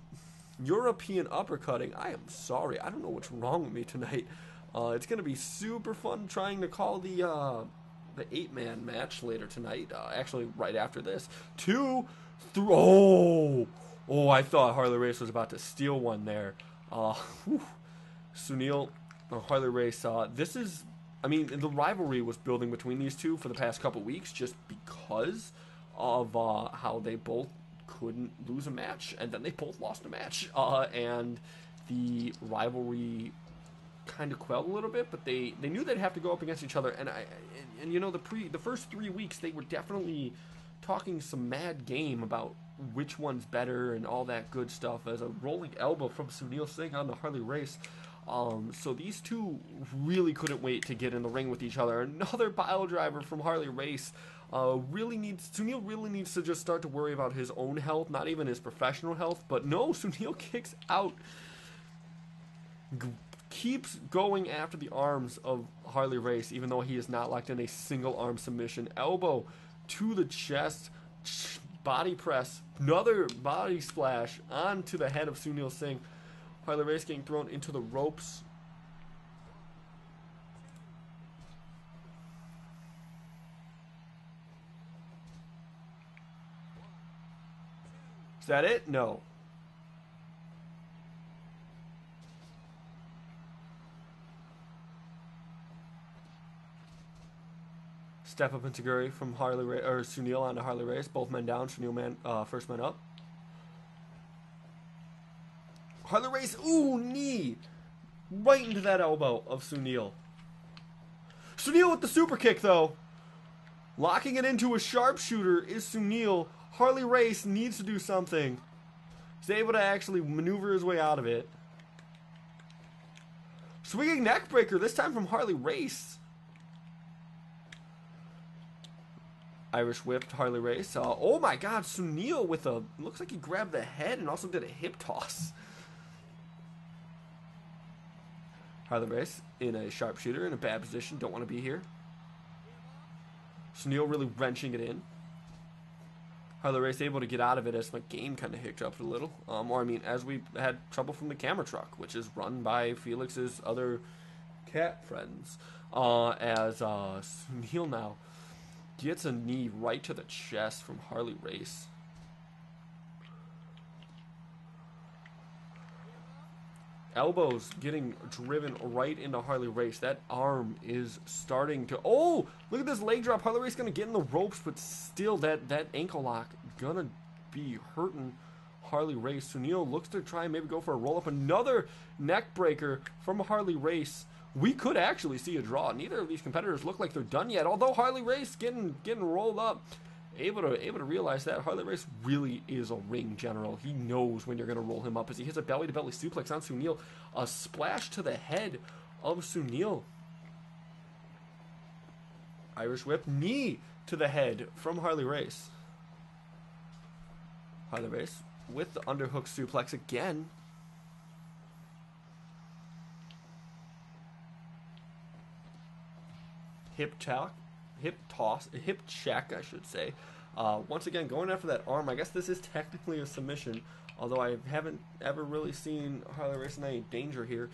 European uppercutting. I am sorry. I don't know what's wrong with me tonight. It's going to be super fun trying to call the 8-man match later tonight. Actually, right after this. 2, 3. Oh, I thought Harley Race was about to steal one there. Sunil, Harley Race. This is, I mean, the rivalry was building between these two for the past couple weeks just because of how they both couldn't lose a match, and then they both lost a match, and the rivalry kind of quelled a little bit, but they knew they'd have to go up against each other, and you know, the first 3 weeks they were definitely talking some mad game about which one's better and all that good stuff, as a rolling elbow from Sunil Singh on the Harley Race. So these two really couldn't wait to get in the ring with each other. Another pile driver from Harley Race. Sunil really needs to just start to worry about his own health, not even his professional health. But no, Sunil kicks out. Keeps going after the arms of Harley Race, even though he is not locked in a single arm submission. Elbow to the chest. Body press. Another body splash onto the head of Sunil Singh. Harley Race getting thrown into the ropes. Is that it? No. Step up into Guri from Harley Race, or Sunil onto Harley Race. Both men down. Sunil first man up. Harley Race, ooh, knee. Right into that elbow of Sunil. Sunil with the super kick, though. Locking it into a sharpshooter is Sunil. Harley Race needs to do something. He's able to actually maneuver his way out of it. Swinging neck breaker, this time from Harley Race. Irish whipped Harley Race. Oh my god, Sunil with a, looks like he grabbed the head and also did a hip toss. Harley Race in a sharpshooter, in a bad position, don't want to be here. Sunil really wrenching it in. Harley Race able to get out of it as my game kind of hiccuped a little. Or I mean, as we had trouble from the camera truck, which is run by Felix's other cat friends. As Sunil now gets a knee right to the chest from Harley Race. Elbows getting driven right into Harley Race. That arm is starting to... Oh! Look at this leg drop. Harley Race going to get in the ropes, but still that ankle lock going to be hurting Harley Race. Sunil looks to try and maybe go for a roll-up. Another neck breaker from Harley Race. We could actually see a draw. Neither of these competitors look like they're done yet, although Harley Race getting rolled up. Able to realize that Harley Race really is a ring general. He knows when you're going to roll him up as he hits a belly-to-belly suplex on Sunil. A splash to the head of Sunil. Irish whip, knee to the head from Harley Race. Harley Race with the underhook suplex again. Hip toss, hip check, I should say. Once again, going after that arm. I guess this is technically a submission, although I haven't ever really seen Harley Race in any danger here.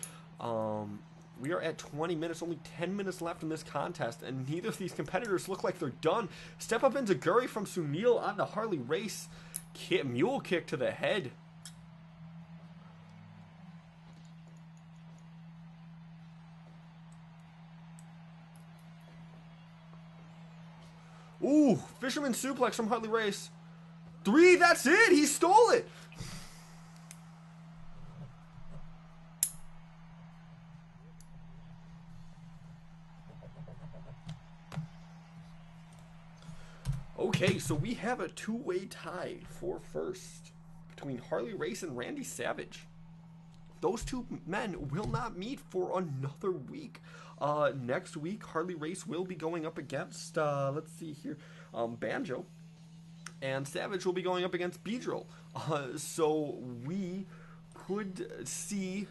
We are at 20 minutes, only 10 minutes left in this contest, and neither of these competitors look like they're done. Step up enziguri from Sunil on the Harley Race. Mule kick to the head. Ooh, fisherman suplex from Harley Race. 3, that's it. He stole it. Okay, so we have a two-way tie for first between Harley Race and Randy Savage. Those two men will not meet for another week. Next week, Harley Race will be going up against, let's see here, Banjo. And Savage will be going up against Beedrill. So we could see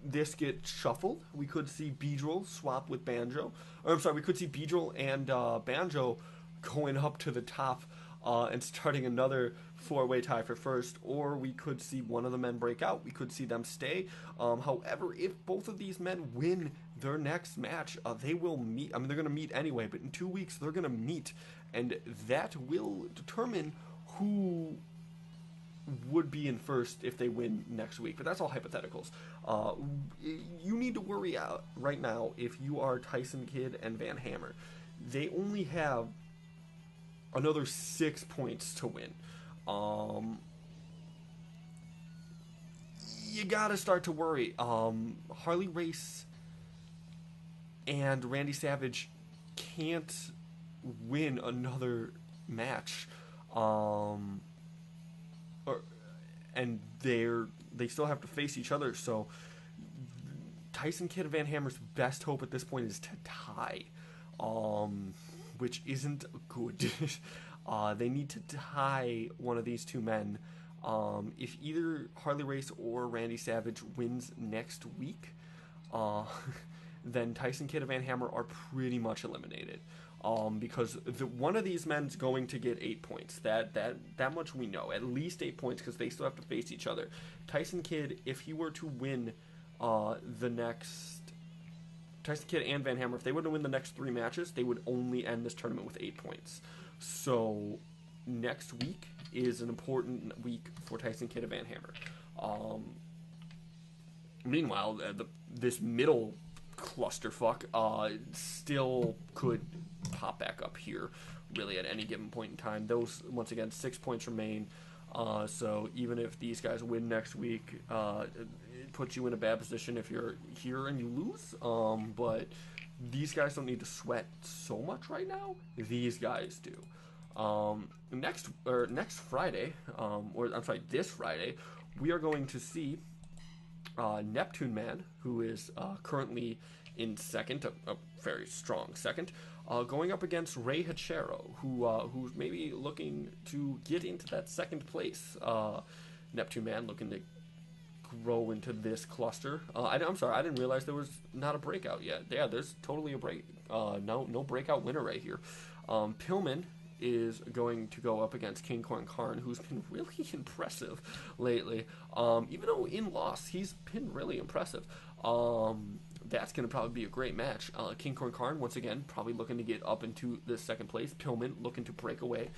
this get shuffled. We could see Beedrill swap with Banjo. Or, I'm sorry, we could see Beedrill and Banjo going up to the top and starting another four-way tie for first, or we could see one of the men break out. We could see them stay. However, if both of these men win their next match, they will meet. I mean, they're going to meet anyway, but in 2 weeks, they're going to meet, and that will determine who would be in first if they win next week. But that's all hypotheticals. You need to worry out right now if you are Tyson Kidd and Van Hammer. They only have another 6 points to win. You gotta start to worry. Harley Race and Randy Savage can't win another match. And they still have to face each other. So Tyson Kidd and Van Hammer's best hope at this point is to tie. Which isn't good. They need to tie one of these two men. If either Harley Race or Randy Savage wins next week, then Tyson Kidd and Van Hammer are pretty much eliminated. Because one of these men's going to get 8 points. That much we know. At least 8 points, because they still have to face each other. Tyson Kidd, if he were to win Tyson Kidd and Van Hammer, if they were to win the next 3 matches, they would only end this tournament with 8 points. So next week is an important week for Tyson Kidd and Van Hammer. Meanwhile, this middle clusterfuck still could pop back up here, really, at any given point in time. Those, once again, 6 points remain. So even if these guys win next week, it puts you in a bad position if you're here and you lose. But these guys don't need to sweat so much right now. These guys do. Next Friday, this Friday, we are going to see Neptune Man, who is currently in second, a very strong second, going up against Ray Hachero, who's maybe looking to get into that second place. Neptune Man looking to grow into this cluster. I'm sorry, I didn't realize there was not a breakout yet. Yeah, there's totally a break. No breakout winner right here. Pillman is going to go up against King Corn Karn, who's been really impressive lately. Even though in loss, he's been really impressive. That's going to probably be a great match. King Corn Karn, once again, probably looking to get up into the second place. Pillman looking to break away.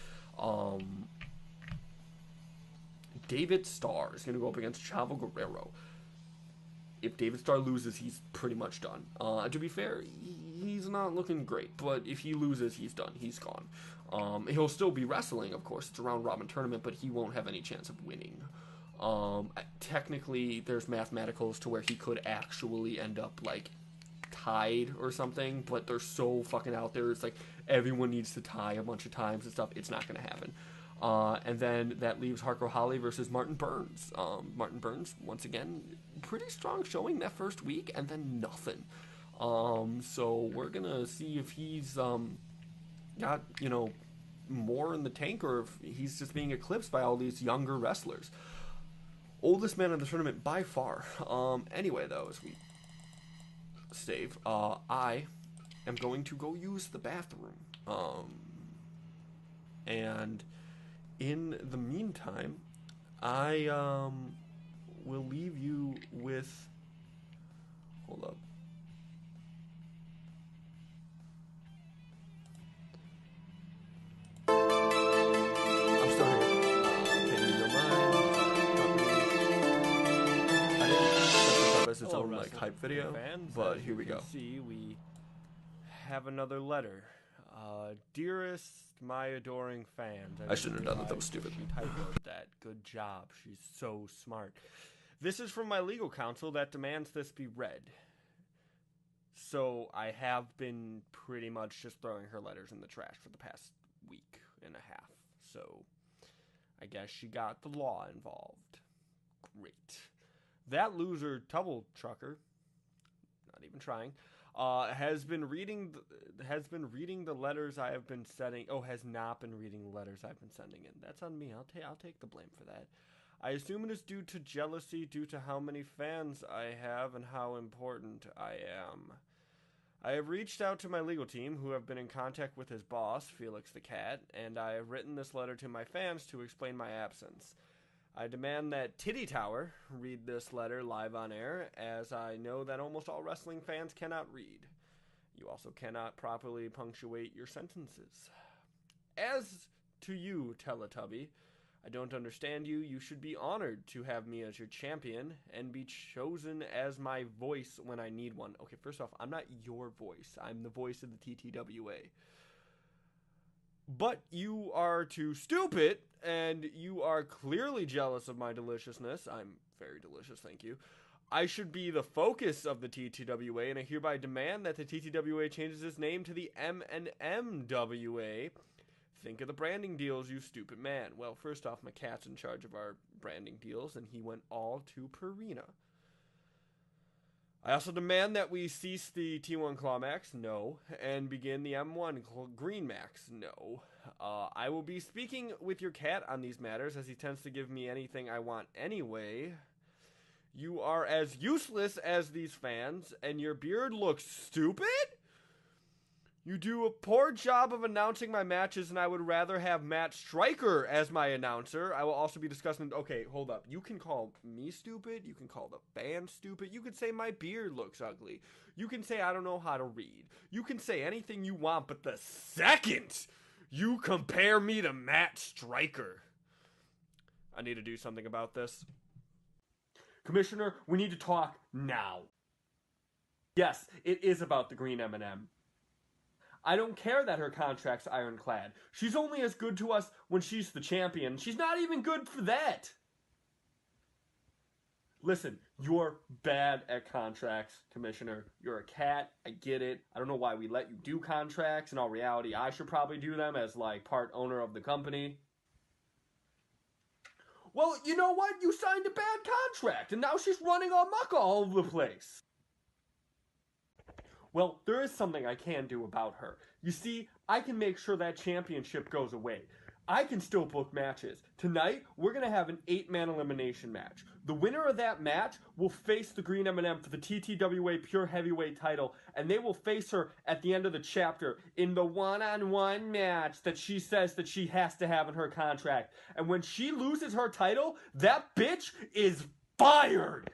David Starr is going to go up against Chavo Guerrero. If David Starr loses, he's pretty much done. To be fair, he's not looking great, but if he loses, he's done. He's gone. He'll still be wrestling, of course. It's a round-robin tournament, but he won't have any chance of winning. Technically, there's mathematicals to where he could actually end up, like, tied or something, but they're so fucking out there. It's like everyone needs to tie a bunch of times and stuff. It's not going to happen. And then that leaves Harko Holly versus Martin Burns. Martin Burns, once again, pretty strong showing that first week, and then nothing. So we're going to see if he's got, more in the tank, or if he's just being eclipsed by all these younger wrestlers. Oldest man in the tournament by far. Anyway, though, as we save, I am going to go use the bathroom. And in the meantime, I will leave you with. Hold up. I'm still here. Can you know mine? I didn't set this up as its own like hype video, fans, but here we go. See, we have another letter. Dearest, my adoring fans. I shouldn't have done that. That was stupid. She typoed that. Good job. She's so smart. This is from my legal counsel that demands this be read. So I have been pretty much just throwing her letters in the trash for the past week and a half. So I guess she got the law involved. Great. That loser Tubble Trucker, not even trying, has been reading the letters I have been sending. Oh, has not been reading the letters I've been sending in. That's on me. I'll take the blame for that. I assume it is due to jealousy, due to how many fans I have and how important I am. I have reached out to my legal team, who have been in contact with his boss, Felix the Cat, and I have written this letter to my fans to explain my absence. I demand that TTWA read this letter live on air, as I know that almost all wrestling fans cannot read. You also cannot properly punctuate your sentences. As to you, Teletubby, I don't understand you. You should be honored to have me as your champion and be chosen as my voice when I need one. Okay, first off, I'm not your voice. I'm the voice of the TTWA. But you are too stupid, and you are clearly jealous of my deliciousness. I'm very delicious, thank you. I should be the focus of the TTWA, and I hereby demand that the TTWA changes its name to the M&MWA. Think of the branding deals, you stupid man. Well, first off, my cat's in charge of our branding deals, and he went all to Purina. I also demand that we cease the T1 Clawmax, no, and begin the M1 Green Max, no. I will be speaking with your cat on these matters, as he tends to give me anything I want anyway. You are as useless as these fans, and your beard looks stupid? You do a poor job of announcing my matches, and I would rather have Matt Stryker as my announcer. I will also be discussing... Okay, hold up. You can call me stupid. You can call the band stupid. You can say my beard looks ugly. You can say I don't know how to read. You can say anything you want, but the second you compare me to Matt Stryker, I need to do something about this. Commissioner, we need to talk now. Yes, it is about the green M&M. I don't care that her contract's ironclad. She's only as good to us when she's the champion. She's not even good for that. Listen, you're bad at contracts, Commissioner. You're a cat. I get it. I don't know why we let you do contracts. In all reality, I should probably do them as, like, part owner of the company. Well, you know what? You signed a bad contract, and now she's running amok all over the place. Well, there is something I can do about her. You see, I can make sure that championship goes away. I can still book matches. Tonight, we're going to have an 8-man elimination match. The winner of that match will face the Green M&M for the TTWA Pure Heavyweight title, and they will face her at the end of the chapter in the one-on-one match that she says that she has to have in her contract. And when she loses her title, that bitch is fired!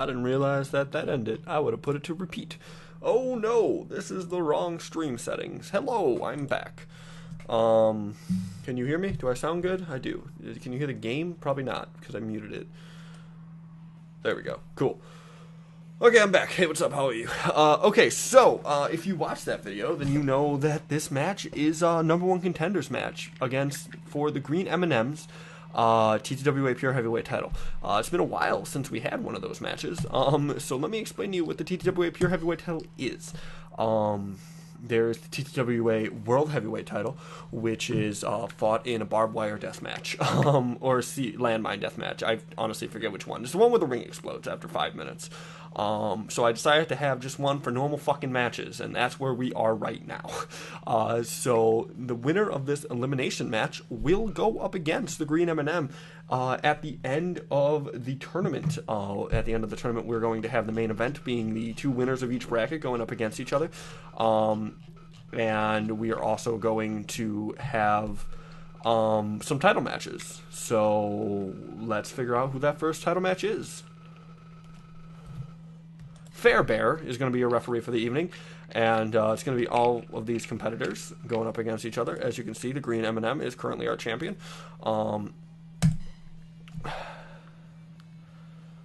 I didn't realize that ended. I would have put it to repeat. Oh no, this is the wrong stream settings. Hello, I'm back. Can you hear me? Do I sound good? I do. Can you hear the game? Probably not, because I muted it. There we go. Cool. Okay, I'm back. Hey, what's up? How are you? Okay, so, if you watched that video, then you know that this match is a #1 contenders match for the Green M&Ms. TTWA Pure Heavyweight title. It's been a while since we had one of those matches. So let me explain to you what the TTWA Pure Heavyweight title is. there's the TTWA World Heavyweight title, which is fought in a barbed wire death match, or landmine death match. I honestly forget which one. It's the one where the ring explodes after 5 minutes. So I decided to have just one for normal fucking matches, and that's where we are right now. So the winner of this elimination match will go up against the Green M&M at the end of the tournament. At the end of the tournament, we're going to have the main event being the 2 winners of each bracket going up against each other. And we are also going to have some title matches. So let's figure out who that first title match is. Fairbear is going to be your referee for the evening, and it's going to be all of these competitors going up against each other. As you can see, the Green M&M is currently our champion.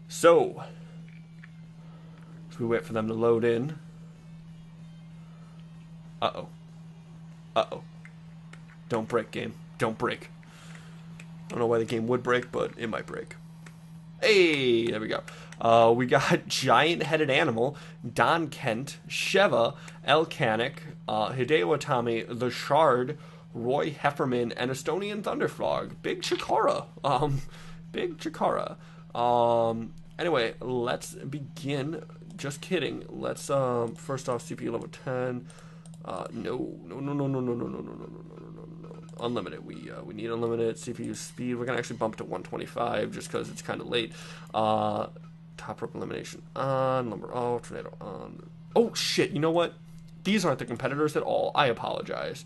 So, as we wait for them to load in. Uh-oh. Uh-oh. Don't break, game. Don't break. I don't know why the game would break, but it might break. Hey, there we go. We got Giant-Headed Animal, Don Kent, Sheva, Elcanic, Hideo Itami, The Shard, Roy Hefferman, and Estonian Thunderfrog. Big Chikara. Big Chikara. Anyway, let's begin. Just kidding. Let's, first off, CPU level 10. No. Unlimited. We need unlimited CPU speed. We're gonna actually bump it to 125 just because it's kind of late. Top rope elimination on, lumber off, tornado on. Oh shit! You know what? These aren't the competitors at all. I apologize.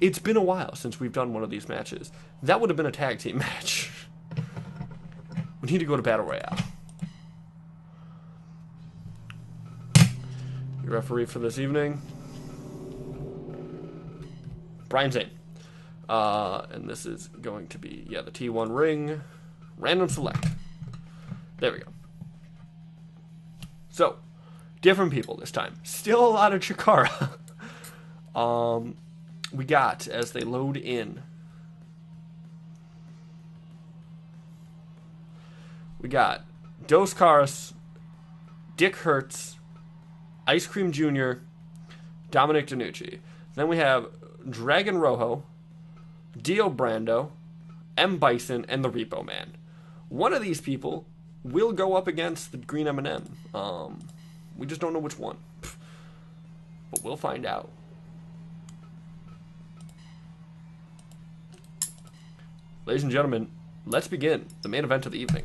It's been a while since we've done one of these matches. That would have been a tag team match. We need to go to Battle Royale. Your referee for this evening, Brian Zane. And this is going to be, the T1 ring, random select. There we go. So, different people this time. Still a lot of Chikara. We got, as they load in, we got Dos Caras, Dick Hertz, Ice Cream Jr., Dominic DeNucci. Then we have Dragon Rojo, Dio Brando, M. Bison, and the Repo Man. One of these people will go up against the Green M&M. We just don't know which one. But we'll find out. Ladies and gentlemen, let's begin the main event of the evening.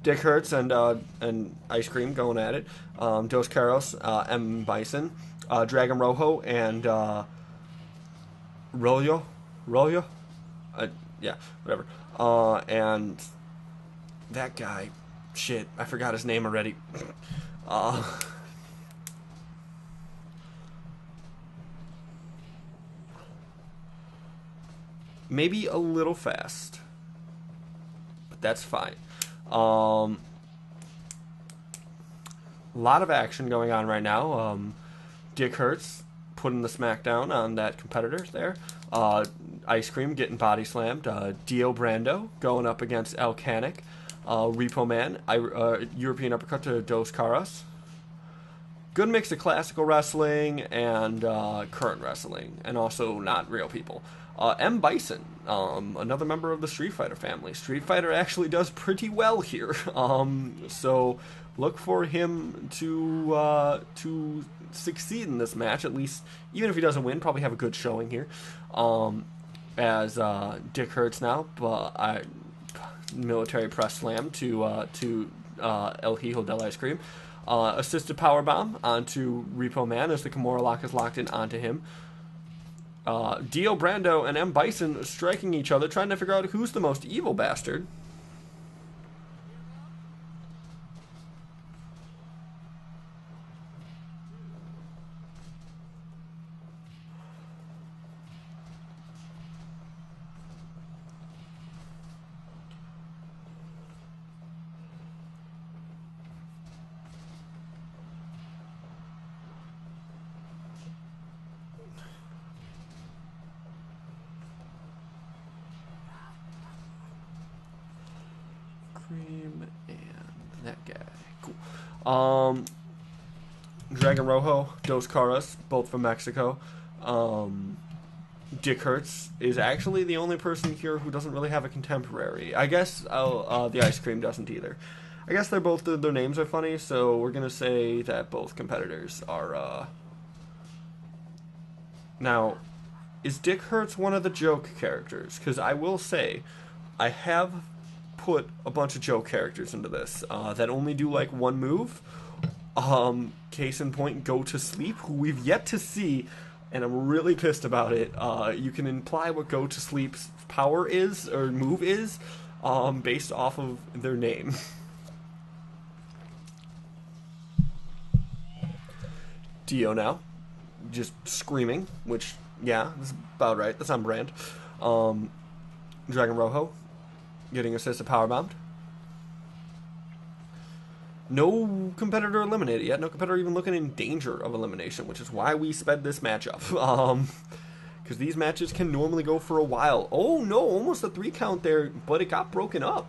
Dick Hertz and Ice Cream going at it. Dos Caras, M. Bison, Dragon Rojo, and Rollo? Yeah, whatever. And that guy, shit, I forgot his name already. Maybe a little fast, but that's fine. A lot of action going on right now. Dick Hertz putting the smackdown on that competitor there. Ice Cream getting body slammed. Dio Brando going up against Elcanic. Repo Man, European uppercut to Dos Caras. Good mix of classical wrestling and current wrestling, and also not real people. M. Bison, another member of the Street Fighter family. Street Fighter actually does pretty well here. So look for him to succeed in this match, at least. Even if he doesn't win, probably have a good showing here. As Dick Hertz now, but military press slam to El Hijo del Ice Cream. Assisted powerbomb onto Repo Man as the Kimura lock is locked in onto him. Dio Brando and M. Bison striking each other, trying to figure out who's the most evil bastard. Dragon Rojo, Dos Caras, both from Mexico. Dick Hertz is actually the only person here who doesn't really have a contemporary. I guess the Ice Cream doesn't either. I guess they're both, their names are funny, so we're going to say that both competitors are, Now, is Dick Hertz one of the joke characters? Because I will say, I have put a bunch of joke characters into this that only do like one move. Case in point, Go to Sleep, who we've yet to see, and I'm really pissed about it. You can imply what Go to Sleep's power is, or move is, based off of their name. Dio now, just screaming, which, yeah, that's about right. That's on brand. Dragon Rojo, getting assisted powerbombed. No competitor eliminated yet. No competitor even looking in danger of elimination, which is why we sped this match up. Because these matches can normally go for a while. Oh no, almost a 3 count there, but it got broken up.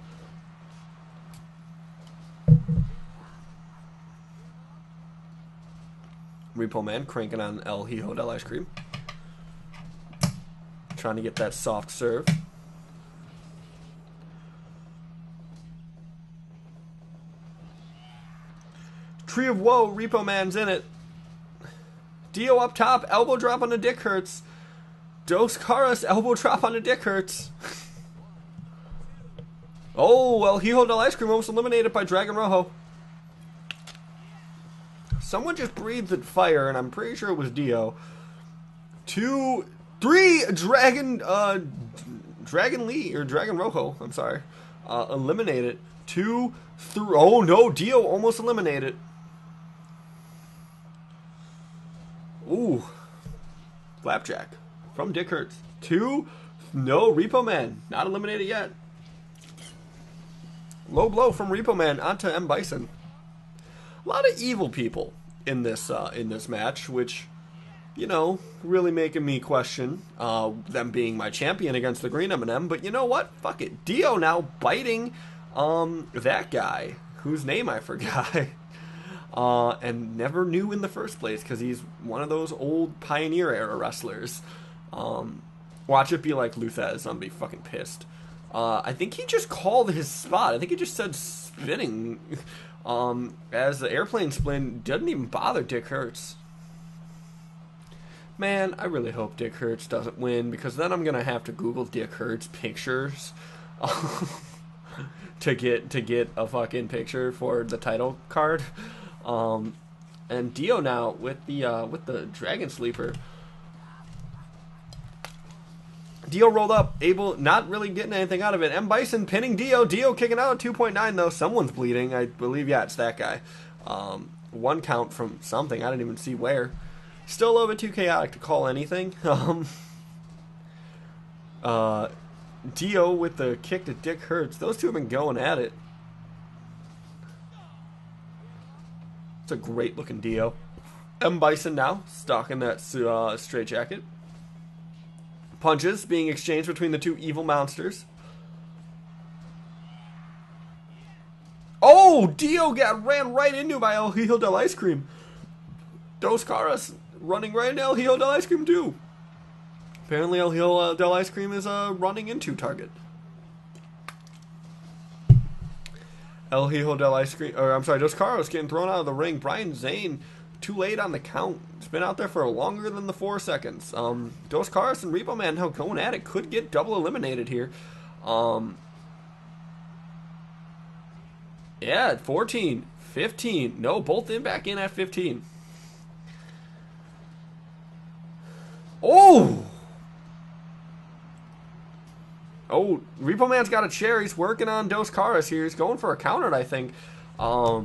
Repo Man cranking on El Hijo del Ice Cream. Trying to get that soft serve. Tree of Woe, Repo Man's in it. Dio up top, elbow drop on the Dick Hertz. Dos Caras, elbow drop on the Dick Hertz. Oh, El Hijo del Ice Cream almost eliminated by Dragon Rojo. Someone just breathed fire, and I'm pretty sure it was Dio. 2, 3, Dragon Lee, or Dragon Rojo, I'm sorry, eliminated. 2, 3, oh no, Dio almost eliminated. Ooh, Flapjack from Dick Hertz. 2, no, Repo Man, not eliminated yet. Low blow from Repo Man onto M. Bison. A lot of evil people in this match, which, you know, really making me question them being my champion against the Green M&M. But you know what? Fuck it. Dio now biting that guy whose name I forgot. And never knew in the first place because he's one of those old Pioneer era wrestlers. Watch it be like Luthez. I'm be fucking pissed. I think he just called his spot. I think he just said spinning. As the airplane spin doesn't even bother Dick Hertz. Man, I really hope Dick Hertz doesn't win, because then I'm gonna have to Google Dick Hertz pictures to get a fucking picture for the title card. And Dio now with the Dragon Sleeper. Dio rolled up, able, not really getting anything out of it. M. Bison pinning Dio. Dio kicking out at 2.9 though. Someone's bleeding. I believe, yeah, it's that guy. 1 count from something. I didn't even see where. Still a little bit too chaotic to call anything. Dio with the kick to Dick Hertz. Those two have been going at it. It's a great looking Dio. M. Bison now, stalking that straight jacket. Punches being exchanged between the two evil monsters. Oh, Dio got ran right into by El Hijo del Ice Cream. Dos Caras running right into El Hijo del Ice Cream too. Apparently El Hijo del Ice Cream is a running into target. El Hijo del Ice Cream, or I'm sorry, Dos Caras getting thrown out of the ring. Brian Zane too late on the count. It's been out there for longer than the 4 seconds. Dos Caras and Repo Man now going at it. Could get double eliminated here. Yeah, 14, 15. No, both in back in at 15. Oh! Oh, Repo Man's got a chair. He's working on Dos Caras here. He's going for a counter, I think. I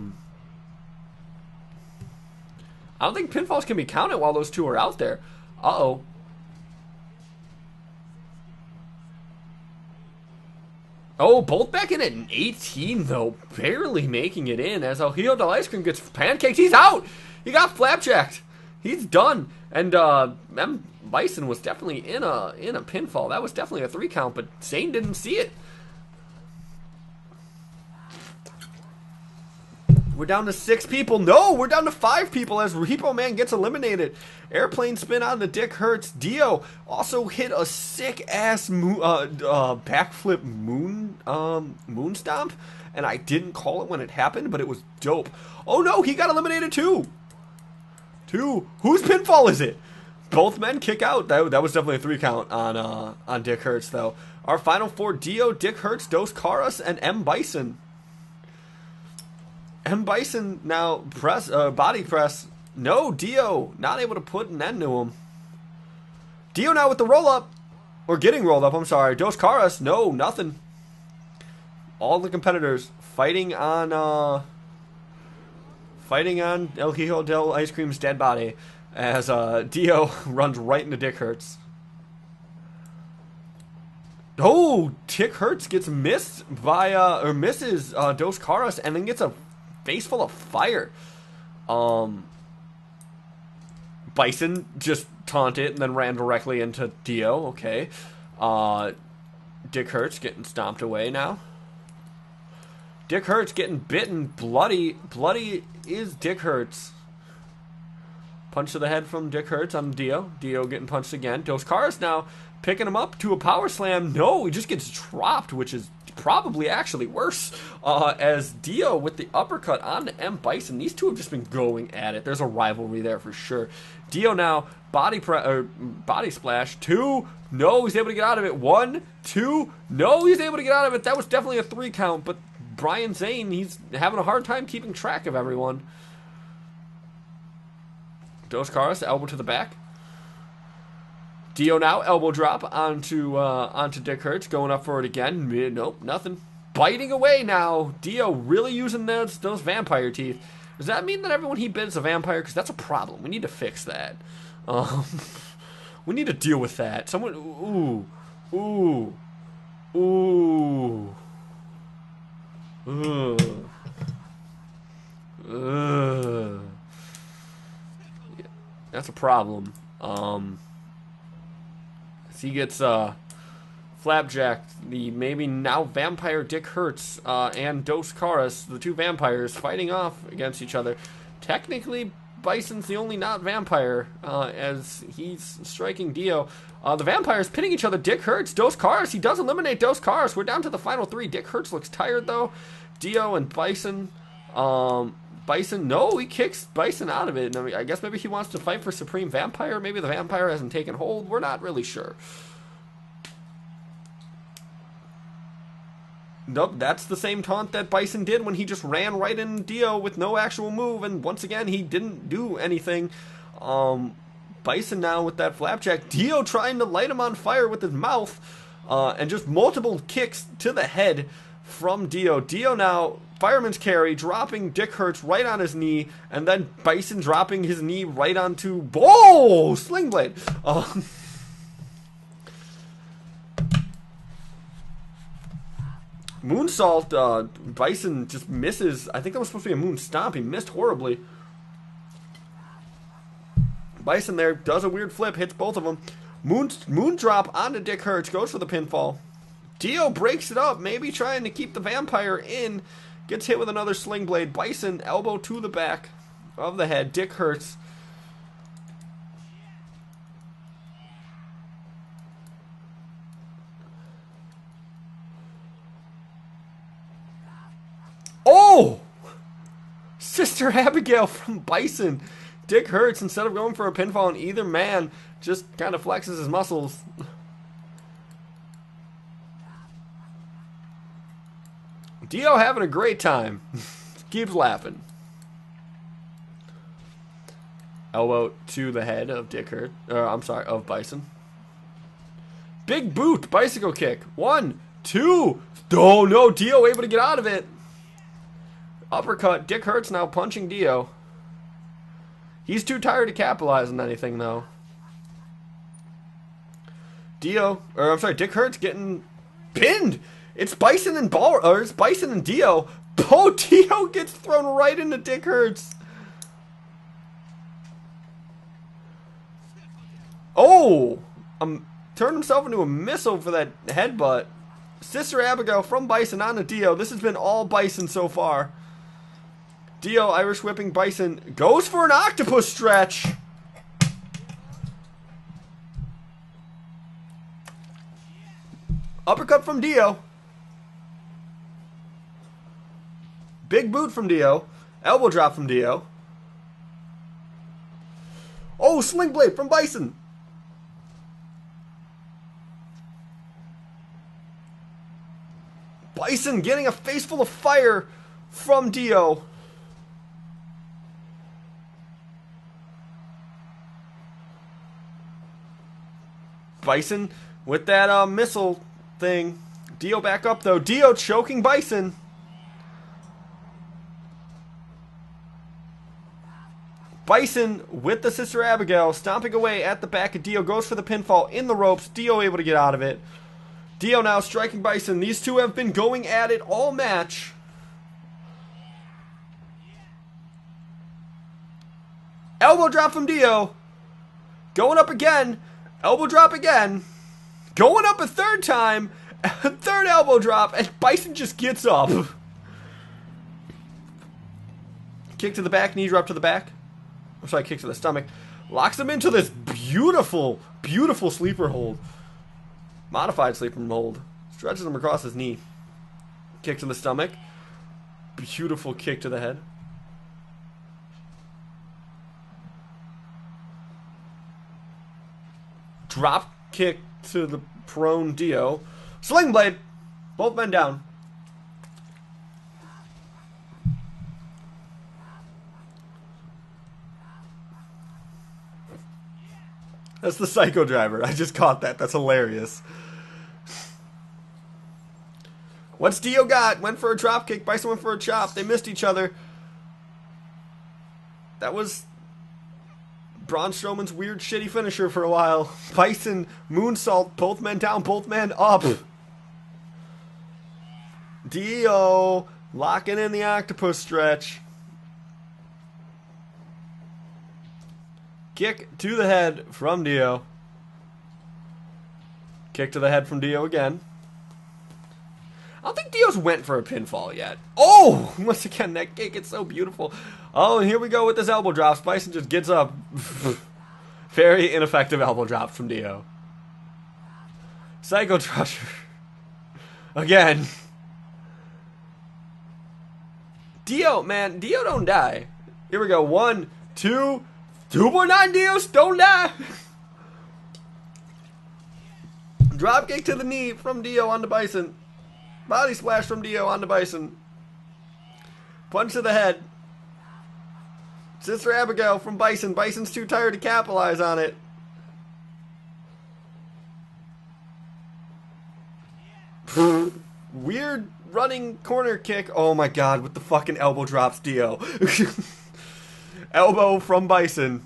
don't think pinfalls can be counted while those two are out there. Uh-oh. Oh, both back in at 18, though. Barely making it in as El Hijo del Ice Cream gets pancaked. He's out! He got flapjacked. He's done. And M. Bison was definitely in a pinfall. That was definitely a 3 count, but Zane didn't see it. We're down to 6 people. No, we're down to 5 people as Repo Man gets eliminated. Airplane spin on the Dick Hurts. Dio also hit a sick ass backflip moon stomp, and I didn't call it when it happened, but it was dope. Oh no, he got eliminated too. Whose pinfall is it? Both men kick out. That was definitely a 3 count on Dick Hurts though. Our final 4: Dio, Dick Hurts, Dos Caras, and M Bison. M Bison now body press. No, Dio not able to put an end to him. Dio now with the roll up, or getting rolled up. I'm sorry. Dos Caras, no, nothing. All the competitors fighting on El Hijo del Ice Cream's dead body as Dio runs right into Dick Hurts. Oh, Dick Hurts gets missed by or misses Dos Caras and then gets a face full of fire. Bison just taunted and then ran directly into Dio. Okay. Dick Hurts getting stomped away now. Dick Hurts getting bitten. Bloody is Dick Hurts. Punch to the head from Dick Hurts on Dio. Dio getting punched again. Dos Caras now picking him up to a power slam. No, he just gets dropped, which is probably actually worse. As Dio with the uppercut on M Bison. These two have just been going at it. There's a rivalry there for sure. Dio now body splash. 2. No, he's able to get out of it. 1, 2. No, he's able to get out of it. That was definitely a 3 count, but Brian Zane, he's having a hard time keeping track of everyone. Dos Caras, elbow to the back. Dio now elbow drop onto Dick Hurts, going up for it again. Nope, nothing. Biting away now. Dio really using those vampire teeth. Does that mean that everyone he bit is a vampire? Because that's a problem. We need to fix that. We need to deal with that. Someone. Ooh. That's a problem. He gets flapjacked. The maybe now vampire Dick Hurts and Dos Caras, the 2 vampires, fighting off against each other. Technically, Bison's the only not vampire as he's striking Dio. The vampires pitting each other. Dick Hurts, Dos Caras. He does eliminate Dos Caras. We're down to the final 3. Dick Hurts looks tired though. Dio and Bison. Bison, no, he kicks Bison out of it. I mean, I guess maybe he wants to fight for Supreme Vampire. Maybe the vampire hasn't taken hold. We're not really sure. Nope, that's the same taunt that Bison did when he just ran right in Dio with no actual move, and once again, he didn't do anything. Bison now with that flapjack. Dio trying to light him on fire with his mouth, and just multiple kicks to the head from Dio. Dio now, fireman's carry, dropping Dick Hurts right on his knee, and then Bison dropping his knee right onto... Oh! Sling Blade! Moonsault, Bison just misses. I think that was supposed to be a moon stomp. He missed horribly. Bison there does a weird flip, hits both of them. Moon drop onto Dick Hurts, goes for the pinfall. Dio breaks it up, maybe trying to keep the vampire in. Gets hit with another sling blade. Bison elbow to the back of the head. Dick Hurts. Oh! Sister Abigail from Bison. Dick Hurts, instead of going for a pinfall on either man, just kind of flexes his muscles. Dio having a great time. Keeps laughing. Elbow to the head of Dick Hurt. I'm sorry, of Bison. Big boot, bicycle kick. 1, 2. Oh no, Dio able to get out of it. Uppercut. Dick Hurts now punching Dio. He's too tired to capitalize on anything though. Dick Hurts getting pinned. It's Bison and it's Bison and Dio. Oh, Dio gets thrown right into Dick Hurts. Oh, turned himself into a missile for that headbutt. Sister Abigail from Bison onto Dio. This has been all Bison so far. Dio Irish whipping Bison. Goes for an octopus stretch. Uppercut from Dio. Big boot from Dio. Elbow drop from Dio. Oh, sling blade from Bison. Bison getting a face full of fire from Dio. Bison with that missile thing. Dio back up though. Dio choking Bison. Bison with the Sister Abigail stomping away at the back of Dio. Goes for the pinfall in the ropes. Dio able to get out of it. Dio now striking Bison. These two have been going at it all match. Elbow drop from Dio. Going up again. Elbow drop again. Going up a third time. A third elbow drop. And Bison just gets up. Kick to the back. Knee drop to the back. I'm sorry, kick to the stomach. Locks him into this beautiful, beautiful sleeper hold. Modified sleeper hold. Stretches him across his knee. Kick to the stomach. Beautiful kick to the head. Drop kick to the prone Dio. Sling blade. Both men down. That's the Psycho Driver. I just caught that. That's hilarious. What's Dio got? Went for a drop kick. Bison went for a chop. They missed each other. That was Braun Strowman's weird, shitty finisher for a while. Bison, moonsault, both men down, both men up. Dio locking in the octopus stretch. Kick to the head from Dio. Kick to the head from Dio again. I don't think Dio's went for a pinfall yet. Oh! Once again, that kick, it's so beautiful. Oh, and here we go with this elbow drop. Bison just gets up. Very ineffective elbow drop from Dio. Psycho Crusher. Again. Dio, man. Dio don't die. Here we go. 1, 2, 2.9 Dios. Don't die. Drop kick to the knee from Dio onto Bison. Body splash from Dio onto Bison. Punch to the head. Sister Abigail from Bison. Bison's too tired to capitalize on it. Weird running corner kick. Oh my god, with the fucking elbow drops, Dio. Elbow from Bison.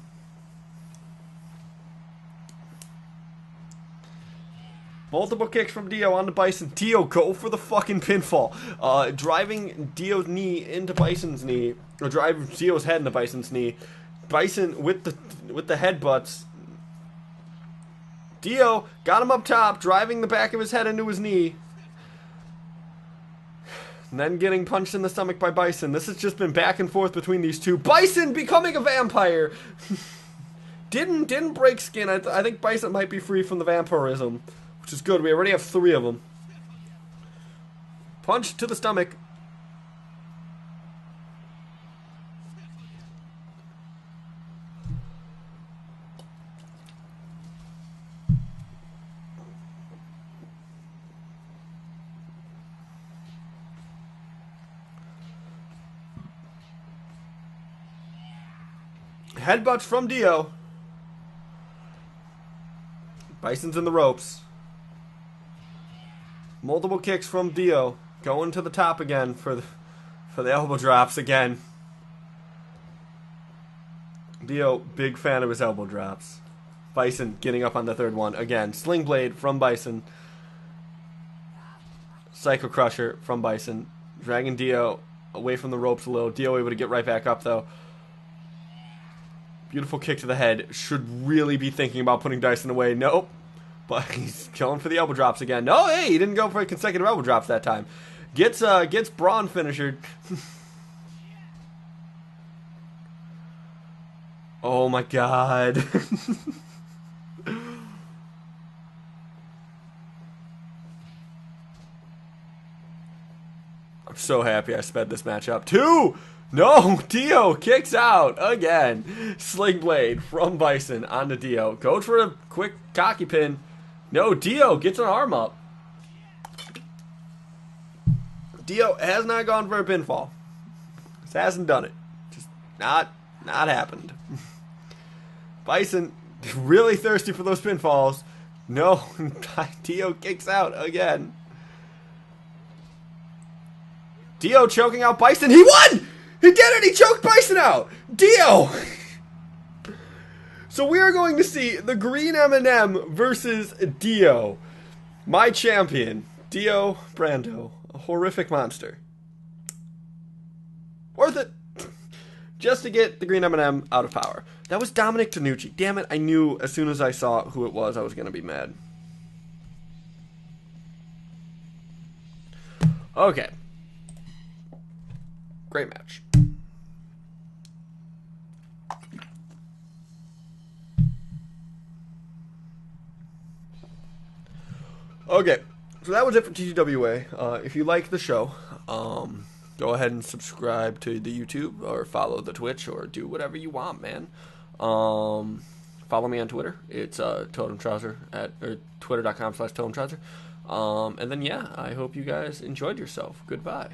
Multiple kicks from Dio onto Bison. Dio, go for the fucking pinfall. Driving Dio's knee into Bison's knee. Or drive Dio's head into Bison's knee. Bison with the headbutts. Dio got him up top, driving the back of his head into his knee. And then getting punched in the stomach by Bison. This has just been back and forth between these two. Bison becoming a vampire. Didn't break skin. I think Bison might be free from the vampirism. Which is good. We already have 3 of them. Punch to the stomach. Headbutts from Dio. Bison's in the ropes. Multiple kicks from Dio. Going to the top again for the elbow drops again. Dio, big fan of his elbow drops. Bison getting up on the third one again. Sling blade from Bison. Psycho Crusher from Bison. Dragging Dio away from the ropes a little. Dio able to get right back up though. Beautiful kick to the head. Should really be thinking about putting Dyson away. Nope. But he's going for the elbow drops again. No, hey, he didn't go for consecutive elbow drops that time. Gets Braun finisher. Oh my god. I'm so happy I sped this match up. 2! No! Dio kicks out again. Sling Blade from Bison onto Dio. Goes for a quick cocky pin. No, Dio gets an arm up. Dio has not gone for a pinfall. Just hasn't done it. Just not happened. Bison really thirsty for those pinfalls. No, Dio kicks out again. Dio choking out Bison. He won! He did it! He choked Bison out! Dio! So we are going to see the Green M&M versus Dio. My champion, Dio Brando. A horrific monster. Worth it. Just to get the Green M&M out of power. That was Dominic Tanucci. Damn it, I knew as soon as I saw who it was, I was going to be mad. Okay. Great match. Okay, so that was it for TTWA. If you like the show, go ahead and subscribe to the YouTube or follow the Twitch or do whatever you want, man. Follow me on Twitter. It's Totem Trouser or twitter.com/Totem Trouser. And then yeah, I hope you guys enjoyed yourself. Goodbye.